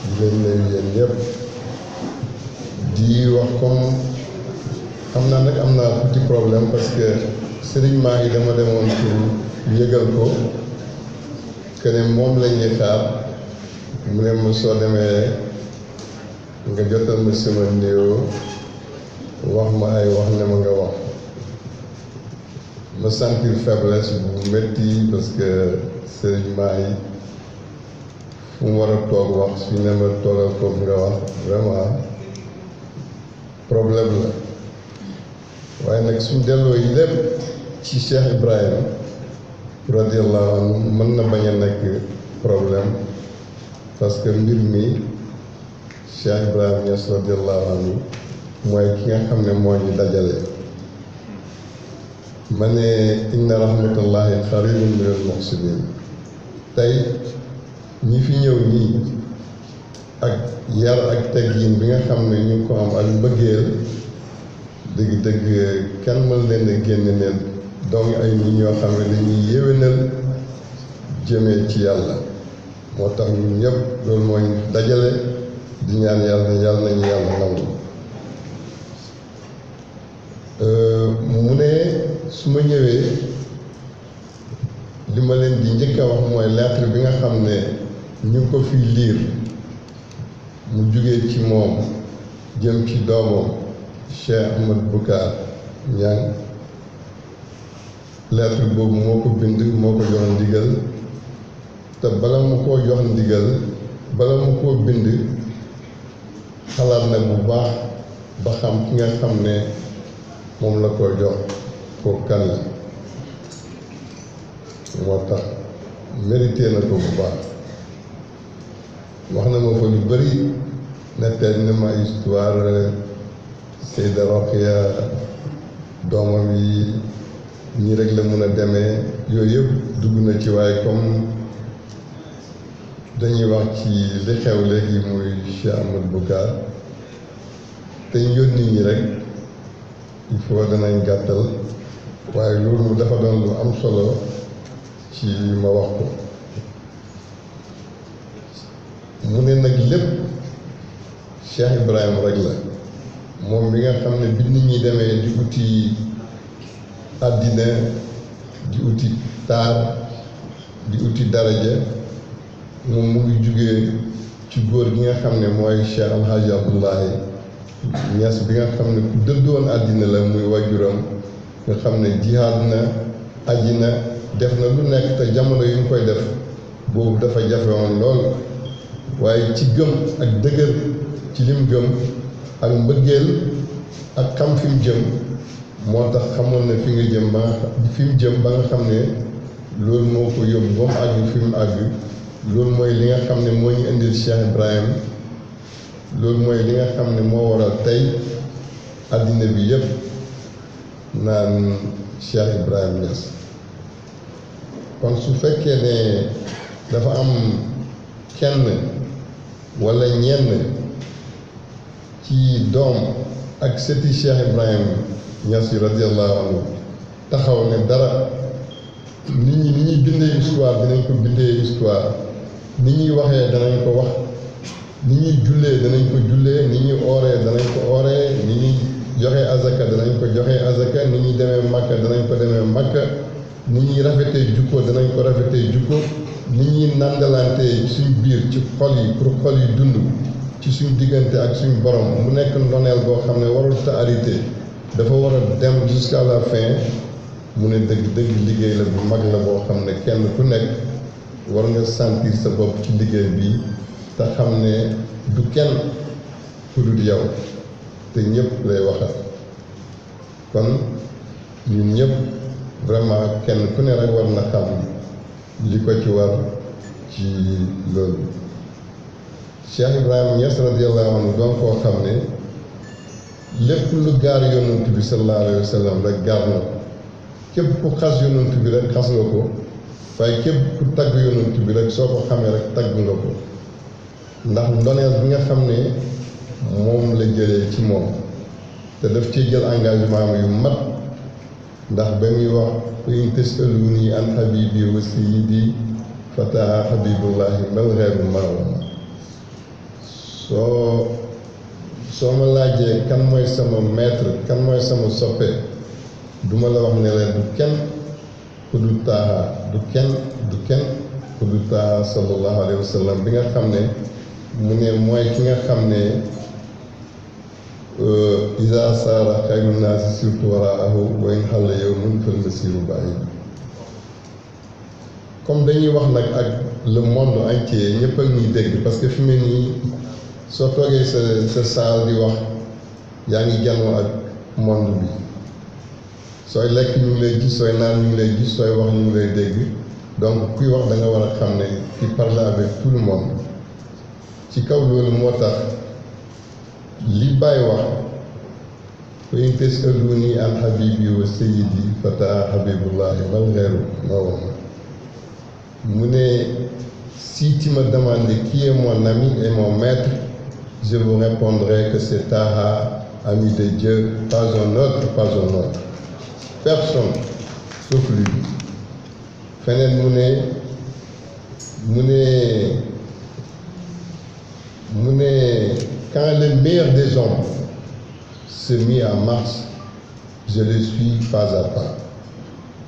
di leen nuyu yéen ñëpp di wax comme xam naa nag am naa petit problème parce que sëriñ maa ngi dama demoon pour yëgal ko que ne moom la ñuy xaar mu ne ma soo demee nga jotal ma sama néew wax ma ay wax ne ma nga wax ma sentir faiblesse bu métti parce que sëriñ maa yi fu mu war a toog wax su ne ma toogal foofu nga wax vraiment problème la waaye nag suñ delloo yi lépp ci Cheikh Ibrahima radiallahu anhu mën na bañ a nekk problème parce que mbir mi Cheikh Ibrahima Niass radiallahu anhu mooy ki nga xam ne moo ñu dajale ma ne inna rahmatullahi xaribun min al muhsinin tey ñi fi ñëw nii ak yar ak teggin bi nga xam ne ñu ko am ak mbëggeel dëgg-dëgg kenn mën leen a génne leen donc ay nit ñoo xam ne dañuy yéwénal jëmee ci yàlla moo tax ñun ñëpp loolu mooy dajale di ñaan yàlla nañu yàlla nangu mu ne su ma ñëwee li ma leen di njëkk a wax mooy lettre bi nga xam ne ñu ngi ko fi liir mu jugee ci moom jëm ci doomam Cheikh Ahmad Boucar Niang lettre boobu moo ko bind moo ko jox ndigal te bala mu koo jox ndigal bala mu koo bind xalaat na bu baax ba xam ki nga xam ne moom la ko jox ko kan la moo tax mérité na ko bu baax wax na ma fa lu bëri netteel na ma histoire Seyda Roqiya doomam yi ñii rek la mun a demee yooyu yëpp dugg na ci waaye comme dañuy wax ci li xew léegi muy Cheikh Ahmadou Boucar te ñu yónni ñi rek il faut danañ gàttal waaye loolu dafa doon lu am solo ci ma wax ko mu ne nag lépp Cheikh Ibrahima rek la moom bi nga xam ne bi nit ñi demee di uti àddina di uti taar di uti daraja moom mu ngi jugee ci góor gi nga xam ne mooy Cheikh Alhaji Abdoulaye Niass bi nga xam ne ku dëddoon àddina la muy wajuram nga xam ne jihaad na aji na def na lu nekk te jamono yu mu koy def boobu dafa jafe woon lool waaye ci gëm ak dëgër ci lim gëm ak mbëggeel ak xam fi mu jëm moo tax xamoon na fi nga jëm ba fi mu jëm ba nga xam ne loolu moo ko yóbbu ba mu àgg fi mu àgg loolu mooy li nga xam ne moo ñu indil Cheikh Ibrahim loolu mooy li nga xam ne moo waral tey àddina bi yépp naan Cheikh Ibrahim Niass kon su fekkee ne dafa am kenn walla ñenn ci doom ak sëti Cheikh Ibrahim Niass yi radiyallahu anhu taxaw ne dara nit ñi ni ñuy bindee histoire dinañ ko bindee histoire ni ñuy waxee danañ ko wax ni ñuy jullee danañ ko jullee ni ñuy ooree danañ ko ooree ni ñuy joxee azaka danañ ko joxee azaka ni ñuy demee Makka danañ ko demee Makka ni ñuy rafetee jukko danañ ko rafetee jukko ni ñuy nandalantee suñ biir ci xol yi pour xol yi dund ci suñ diggante ak suñ borom mu nekk ndoneel boo xam ne warul ta arrêté dafa war a dem jusqu'à la fin mu ne dëgg liggéey la bu mag la boo xam ne kenn ku nekk war nga sentir sa bopp ci liggéey bi te xam ne du kenn ku dul yow te ñëpp lay waxal kon ñun ñëpp vraiment kenn ku ne rek war na xam li ko ci war ci loolu Cheikh Ibrahima Niass radiyallahu anhu doon koo xam ne lépp lu gaar yonent bi sallallahu alayhi wa sallam rek gaar na ko képp ku xas yonent bi rek xas nga ko waaye képp ku tagg yonent bi rek soo ko xamee rek tagg nga ko ndax ndoneel bi nga xam ne moom la jëlee ci moom te daf ci jël engagement yu mat ndax ba muy wax fa in tasaluni an habibi wa sayyidi fata habibullahi mal ghayru ma'lum soo ma laajee kan mooy sama maître kan mooy sama soppe duma la wax ne leen du kenn ku du taaha du kenn ku du taaha sallallahu alayhi wa sallam bi nga xam ne mu ne mooy ki nga xam ne isa saara xayru naasi surtout waraahu wa in xalla yawmun fal masiru ba'id comme dañuy wax nag ak le monde entier ñëpp ak ñuy dégg parce que fi mu ne nii soo toogee sa saal di wax yaa ngi janoo ak monde bi sooy lekk ñu ngi lay gis sooy naan ñu ngi lay gis sooy wax ñu ngi lay dégg donc kuy wax da nga war a xam ne qui parle avec tout le monde ci kaw loolu moo tax li Baay wax fa in tasaluni an habibi wa sayyidi fata habibullahi mal ghayru ma'lum mu ne si tu me demandes qui est mon ami et mon maître je vous répondrai que c'est Taha, ami de Dieu, pas un autre, personne sauf lui. Feneen mu ne quand le meilleur des hommes se mit en marche, je le suis pas à pas.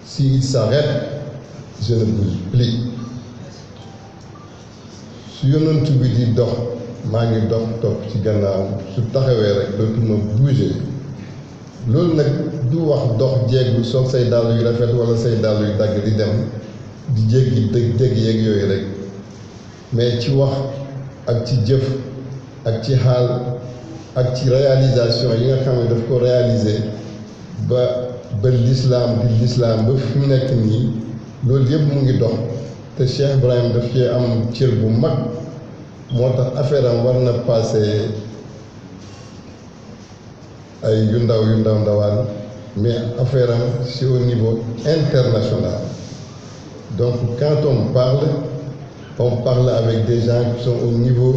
S'il s'arrête, je ne bouge plus. su yonent bi di dox maa ngi dox topp ci gannaaw su taxawee rek dootuma bouger loolu nag du wax dox jéegu sol say dàll yu rafet wala say dàll yu dagg di dem di jéggi dégg yeeg yooyu rek mais ci wax ak ci jëf ak ci xaal ak ci réalisation yi nga xam ne daf ko réaliser ba l'islam di l'islam ba fi mu nekk nii loolu yëpp mu ngi dox te Cheikh Ibrahim daf cee am cër bu mag moo tax affaire am war na passé ay yu ndaw ndawaan mais affaire am c'est au niveau international. Donc quand on parle avec des gens qui sont au niveau,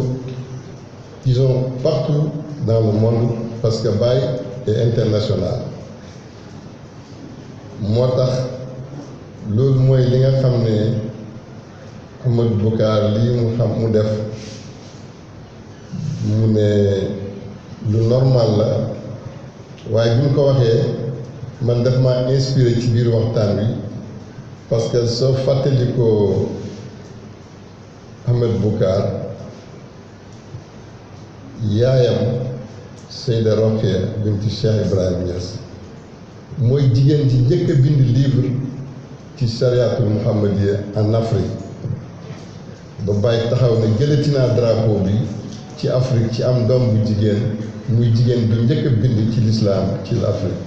ils sont partout dans le monde parce que Baye est international. moo tax loolu mooy li nga xam ne Ahmadou Boucar lii mu xam mu def mu ne lu normal la waaye bi mu ko waxee man daf ma inspiré ci biir waxtaan wi parce que soo fàttali ko Ahmadou Boucar yaayam Seyda Rokhaya binti Cheikh Ibrahim Niass mooy jigéen ci njëkk a bind livre ci chariatul muhammadiya en Afrique ba bàyyi taxaw ne jëlati naa drapeau bi ci Afrique ci am doom bu jigéen muy jigéen bi njëkk a bind ci l'islam ci l'Afrique.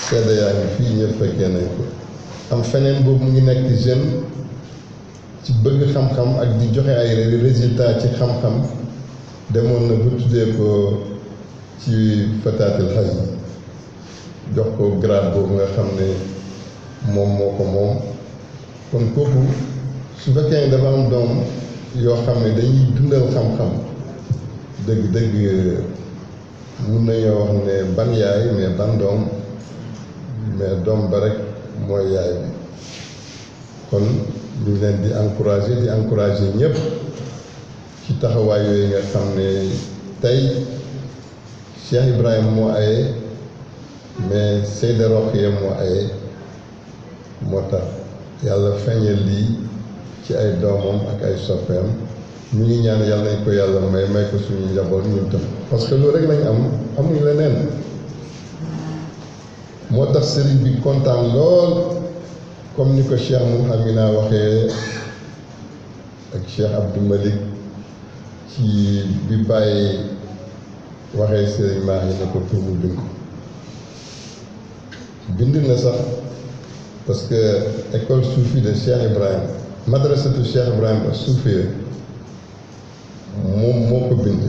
seede yaa ngi fii ñëpp fekkee nañ ko am feneen boobu mu ngi nekk jeune ci bëgg xam-xam ak di joxe ay résultats ci xam-xam demoon na bu tuddee ko ci fataatil xaj jox ko grade boobu nga xam ne moom moo ko moom kon kooku su fekkee ne dafa am doom yoo xam ne dañuy dundal xam-xam dëgg-dëgg mun nañoo wax ne ban yaay mais ban doom mais doom ba rek mooy yaay bi kon ñu leen di encourager ñëpp ci taxawaay yooyu nga xam ne tey Cheikh Ibrahim moo aye mais Seyda Rokhaya moo aye moo tax yàlla feeñal lii ci ay doomam ak ay soppeem ñu ngi ñaan yàlla nañ ko yàlla may ko suñu njaboot ñun tam parce que loolu rek lañ am amuñu leneen moo tax sëriñ bi kontaan lool comme ni ko Cheikh Mouhamina waxee ak Cheikh Abdou Malik ci bi bàyyi waxee sëriñ Mahi na ko pour mu bind na sax parce que école soufi de Cheikh Ibrahim madrasatu Cheikh Ibrahim ak soufi moom moo ko bind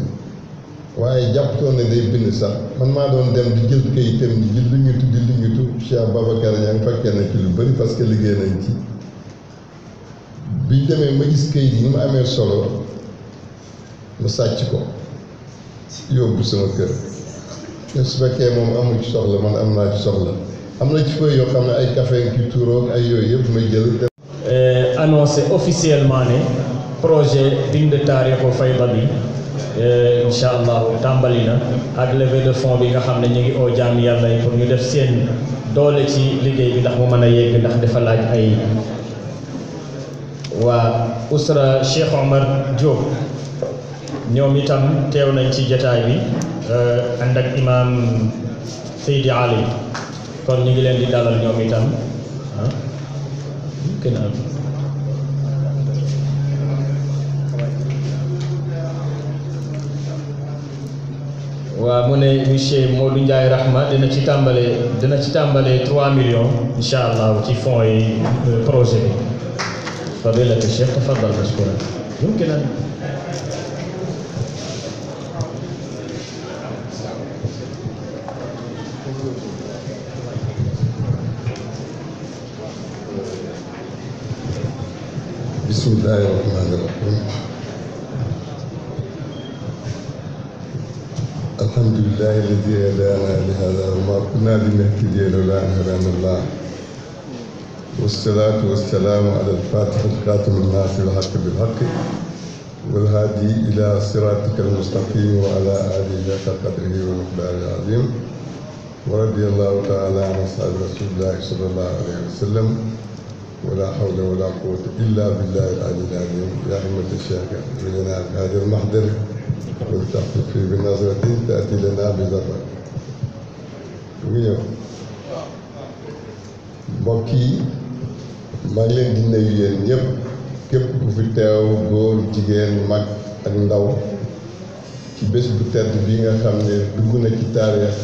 waaye jàpptoon ne day bind sax man maa doon dem di jël kayitam di lu ñutu Cheikh Babacar Niang fekkee na ci lu bëri parce que liggéey nañ ci biñ demee ma gis kayit yi ni mu amee solo ma sàcc ko yóbbu sama kër te su fekkee moom amul ci soxla man am naa ci soxla am na ci feuille yoo xam ne ay café ki tuuroog ay yooyu yëpp may jël annoncé officiellement ne projet bind taarixu fayda bi incha allahu tàmbali na ak levée de fonds bi nga xam ne ñu ngi oo jaam yàlla yi pour ñu def seen doole ci liggéey bi ndax mu mën a yegg ndax dafa laaj ay waa usra Cheikh Omar Diop ñoom itam teew nañ ci jataay bi ànd ak imam Seydi Ali kon ñu ngi leen di dalal ñoom itam waaw mu ne monsieur Modou Ndiaye Rahma dina ci tàmbalee 3 millions incha allah ci fonds yi projet bi fadilatu Cheikh tafaddal mashkura yumkin an bismillahi rahmani rahim alhamdulillahi alladi hadana li hada wa ma kunna linahtadiya lawla an hadana allah wassalatu wassalamu ala al-fatih al-khatim an-nasir al-haqq bil-haqq wal-hadi ila siratika al-mustaqim wa ala alihi haqqa qadrihi wa miqdarihi al-azim wa radiyallahu ta'ala an ashabi rasulillahi sallallahu alayhi wa sallam ولا حول ولا قوة إلا بالله العلي العظيم يا أمة الشيخ لنا في هذا المحضر ولتعطف بنظرة تأتي لنا بزفر mu ñëw mbokk yi maa ngi leen di nuyu yéen ñëpp képp ku fi teew góor jigéen mag ak ndaw ci bés bu tedd bi nga xam ne dugg na ci taarix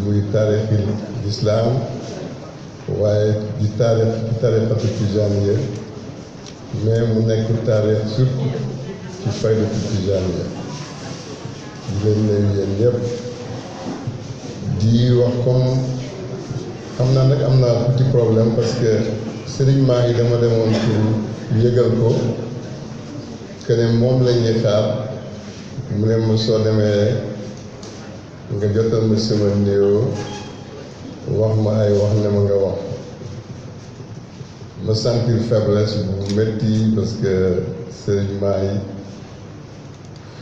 muy taarixil lislaam waaye di taarix ci tarixatu tijaaniya mais mu nekk taarix surtout ci faydatu tijaaniya di leen nuyu yéen ñëpp di wax comme xam naa nag am naa tuuti problème parce que sëriñ maa ngi dama demoon pour yëgal ko que ne moom la ñuy xaar mu ne ma soo demee nga jotal ma sama nuyoo wax ma ay wax ne ma nga wax ma sentir faiblesse bu métti parce que sëriñ maa yi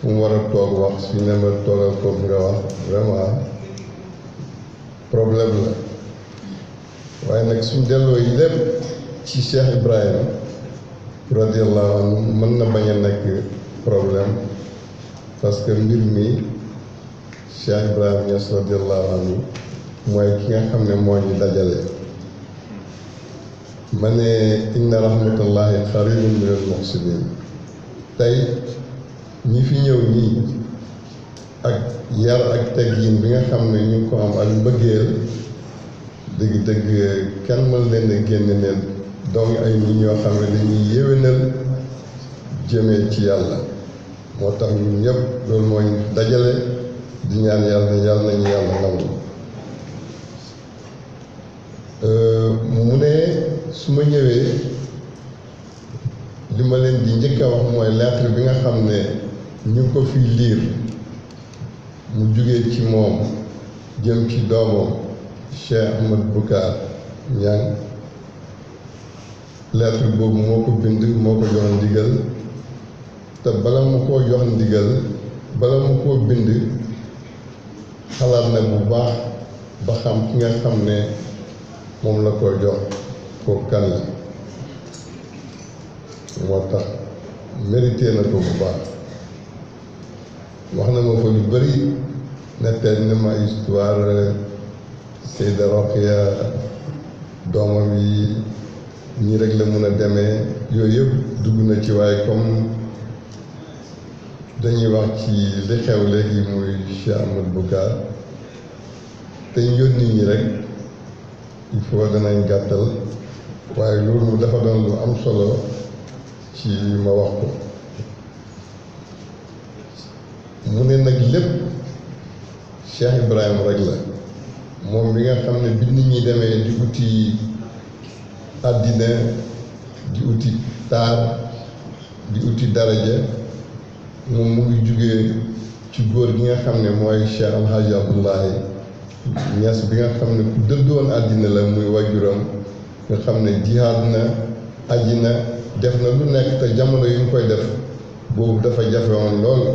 fu mu war a toog wax su ne ma toogal foofu nga wax vraiment problème la waaye nag suñ delloo yi lépp ci Cheikh Ibrahima radiallahu anhu mën na bañ a nekk problème parce que mbir mi Cheikh Ibrahima Niass radiallahu anhu mooy ki nga xam ne moo ñu dajale ma ne inna rahmatullahi qaribun minal muhsinin tey ñi fi ñëw nii ak yar ak teggin bi nga xam ne ñu ngi ko am ak mbëggeel dëgg-dëgg kenn mën leen a génne ne donc ay nit ñoo xam ne dañuy yéwénal jëmee ci yàlla moo tax ñun ñëpp loolu moo ñu dajale di ñaan yàlla nañu yàlla nangu mu ne su ma ñëwee li ma leen di njëkk a wax mooy lettre bi nga xam ne ñu ngi ko fi liir mu jugee ci moom jëm ci doomam Cheikh Ahmad Boucar Niang lettre boobu moo ko bind moo ko jox ndigal te bala mu koo jox ndigal bala mu koo bind xalaat na bu baax ba xam ki nga xam ne moom la ko jox ko kan la moo tax mérité na ko bu baax wax na ma fa lu bëri netteel na ma histoire Seyda Rokhaya doomam yi ñi rek la mun a demee yooyu yëpp dugg na ci waaye comme dañuy wax ci li xew léegi muy Cheikh Ahmad Boucar te ñu yónni ñi rek il faut danañ gàttal waaye loolu dafa doon lu am solo ci ma wax ko mu ne nag lépp Cheikh Ibrahima rek la moom bi nga xam ne bi nit ñi demee di uti àddina di uti taar di uti daraja moom mu ngi jugee ci góor gi nga xam ne mooy Cheikh Alhaji Abdoulaye Niass bi nga xam ne ku dëddoon àddina la muy wajuram nga xam ne jihaad na aji na def na lu nekk te jamono yu ñu koy def boobu dafa jafe woon lool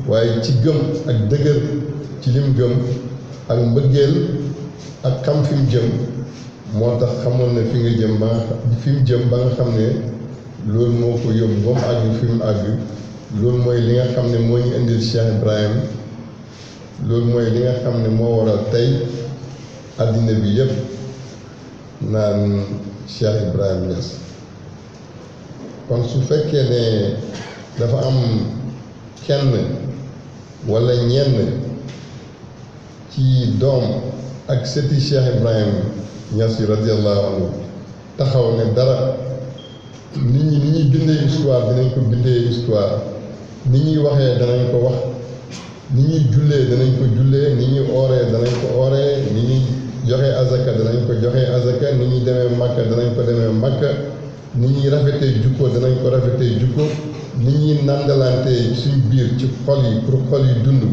waaye ci gëm ak dëgër ci lim gëm ak mbëggeel ak xam fi mu jëm moo tax xamoon na fi nga jëm ba nga fi mu jëm ba nga xam ne loolu moo ko yóbbu ba mu àgg fi mu àgg loolu mooy li nga xam ne moo ñu indil Cheikh Ibrahim loolu mooy li nga xam ne moo waral tey àddina bi yépp naan Cheikh Ibrahim Niass kon su fekkee ne dafa am kenn walla ñenn ci doom ak sëti Cheikh Ibrahim Niass yi radiyallahu anhu taxaw ne dara nit ñi ni ñuy bindee histoire dinañ ko bindee histoire ni ñuy waxee danañ ko wax ni ñuy jullee danañ ko jullee ni ñuy ooree danañ ko ooree ni ñuy joxe azaka danañ ko joxe azaka ni ñuy demee Makka danañ ko demee Makka ni ñuy rafetee jukko danañ ko rafetee jukko ni ñuy nandalantee suñ biir ci xol yi pour xol yi dund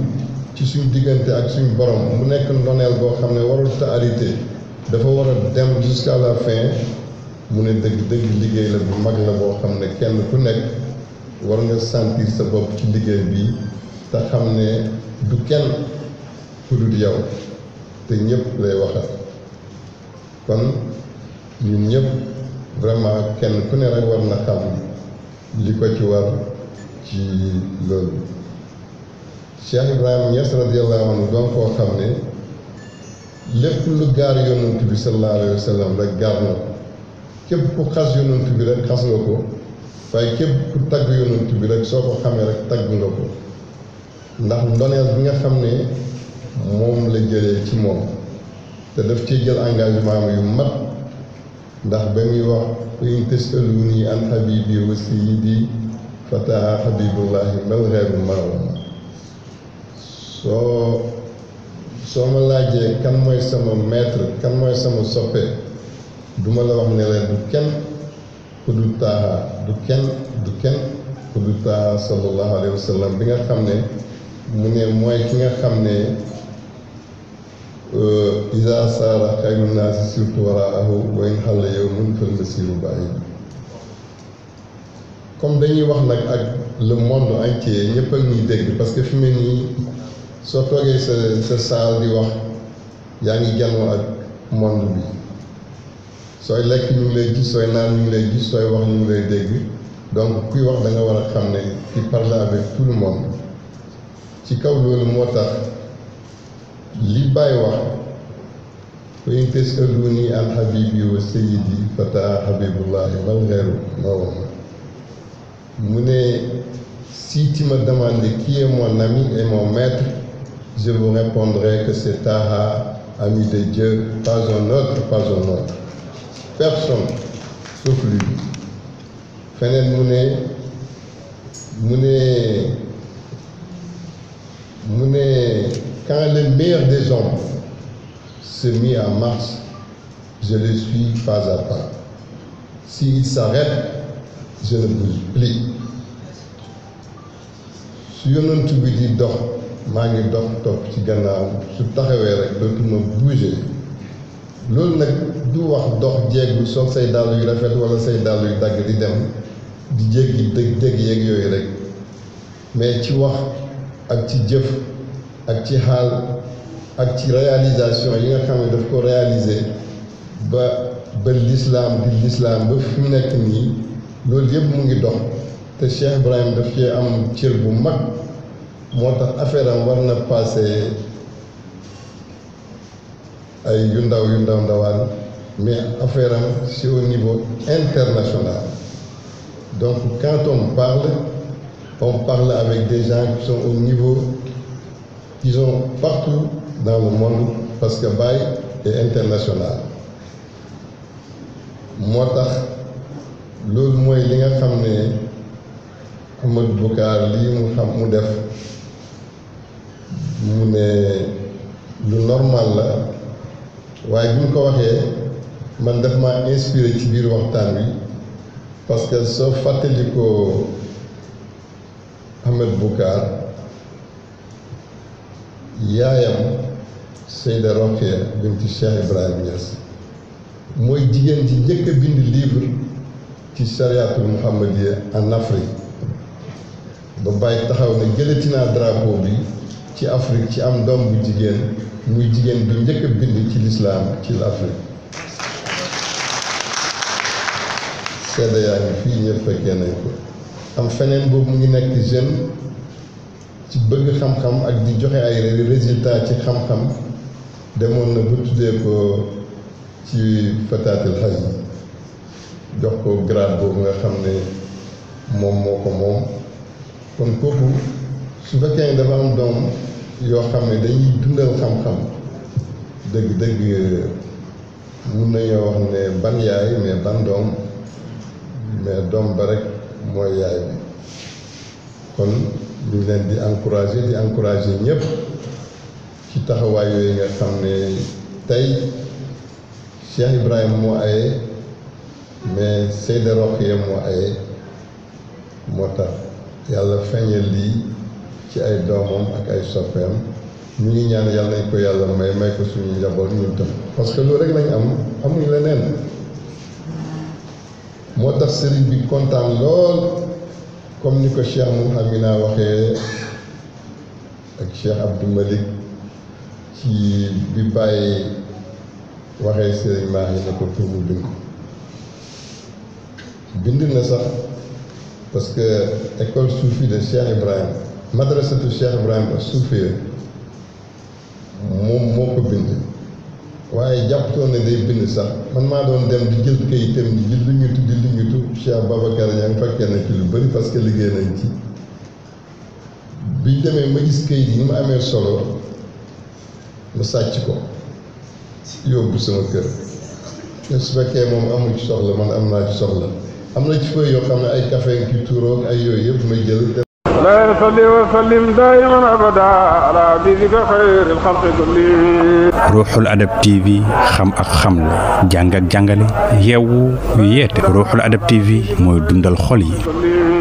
ci suñ diggante ak suñ borom mu nekk ndoneel boo xam ne warul ta arrêté dafa war a dem jusqu'à la fin mu ne dëgg liggéey la bu mag la boo xam ne kenn ku nekk war nga sentir sa bopp ci liggéey bi te xam ne du kenn ku dul yow te ñëpp lay waxal kon ñun ñëpp vraiment kenn ku ne rek war na xam li ko ci war ci loolu. Cheikh Ibrahima Niass radiyallahu anhu doon koo xam ne lépp lu gaar yonent bi sallallahu alayhi wa sallam rek gaar na ko képp ku xas yonent bi rek xas nga ko waaye képp ku tagg yonent bi rek soo ko xamee rek tagg nga ko ndax ndoneel bi nga xam ne moom la jëlee ci moom te daf cee jël engagement yu mat ndax ba muy wax in tasaluni an habibi wa sayyidi fataha habibullahi mal ghayru marama soo ma laajee kan mooy sama maître kan mooy sama soppe duma la wax ne leen du kenn ku du taaha du kenn ku du taaha sallallahu alayhi wa sallam bi nga xam ne mu ne mooy ki nga xam ne isa saara xayru naasi surtout waraahu wa in xalla yawmun fal masiru ba'id. comme dañuy wax nag ak le monde entier ñëpp ak ñuy dégg parce que fi mu ne nii soo toogee sa saal di wax yaa ngi janoo ak monde bi sooy lekk ñu ngi lay gis sooy naan ñu ngi lay gis sooy wax ñu ngi lay dégg donc kuy wax da nga war a xam ne qui parle avec tout le monde. ci kaw loolu moo tax li Baay wax wa in tasaluni an habibi wa sayyidi fata habibullahi mal ghayru mawama mu ne si tu me demandes qui est mon ami et mon maître, je vous répondrai que c'est Taha, ami de Dieu, pas un autre, pas un autre. Personne, sauf lui. Feneen mu ne quand le meilleur des hommes se mit en marche, je le suis pas à pas. S'il s'arrête, je ne bouge plus. su yonent bi di dox maa ngi dox topp ci gannaaw su taxawee rek dootuma bouger loolu nag du wax dox jéegu soog say dàll yu rafet wala say dàll yu dagg di dem di jéggi dégg yeeg yooyu rek mais ci wax ak ci jëf ak ci xaal ak ci réalisation yi nga xam ne daf ko réaliser ba l'islam di l'islam ba fi mu nekk nii loolu yëpp mu ngi dox te Cheikh Ibrahim daf cee am cër bu mag moo tax affaire am war na passé ay yu ndawaan mais affaire am c'est au niveau international. Donc quand on parle avec des gens qui sont au niveau, ils sont partout dans le monde parce que Baye est international. moo tax loolu mooy li nga xam ne Ahmadou Boucar lii mu def mu ne lu normal la waaye bi mu ko waxee man daf ma inspiré ci biir waxtaan wi parce que soo fàttali ko Ahmadou Boucar yaayam Seyda Rokhaya binti Cheikh Ibrahima Niass mooy jigéen ci njëkk a bind livre ci chariatul muhammadiya en Afrique ba bàyyi taxaw ne jëlati naa drapeau bi ci Afrique ci am doom bu jigéen muy jigéen bi njëkk a bind ci l'islam ci l'Afrique. seede yaa ngi fii ñëpp fekkee nañ ko. am feneen boobu mu ngi nekk jeune ci bëgg xam-xam ak di joxe ay résultats ci xam-xam demoon na ba tuddee ko ci fataatil xaj jox ko grade boobu nga xam ne moom moo ko moom kon kooku su fekkee ne dafa am doom yoo xam ne dañuy dundal xam-xam dëgg-dëgg mun nañoo wax ne ban yaay mais ban doom mais doom ba rek mooy yaay bi kon ñu leen di encourager ñëpp ci taxawaay yooyu nga xam ne tey Cheikh Ibrahima moo aye mais Seyda Rokhaya moo aye moo tax yàlla feeñal lii ci ay doomam ak ay soppeem ñu ngi ñaan yàlla nañ ko yàlla may ko suñu njaboot ñun tam parce que loolu rek lañ amuñ leneen moo tax sëriñ bi kontaan lool comme ni ko Cheikh Mouhamina waxee ak Cheikh Abdou Malik ci bi bàyyi waxee sëriñ Mahi ne ko tuubu bind na sax parce que école soufi de Cheikh Ibrahim madrasatu Cheikh Ibrahim soufi moom moo ko bind waaye jàpptoon ne day bind sax man maa doon dem di jël kayitam di jël lu ñutu Cheikh Babacar Niang fekkee na ci lu bëri parce que liggéey nañ ci biñ demee ma gis kayit yi ni mu amee solo ma sàcc ko yóbbu sama kër te su fekkee moom amul ci soxla man am naa ci soxla am na ci fooy yoo xam ne ay café ki tuuroog ay yooyu yëpp may jël لا يصلي وسلم دائما ابدا على حبيبك خير الخلق كلهم. ruuxul adab TV xam ak xamle jàng ak jàngale yeewu yeete ruuxul adab TV mooy dundal xol yi.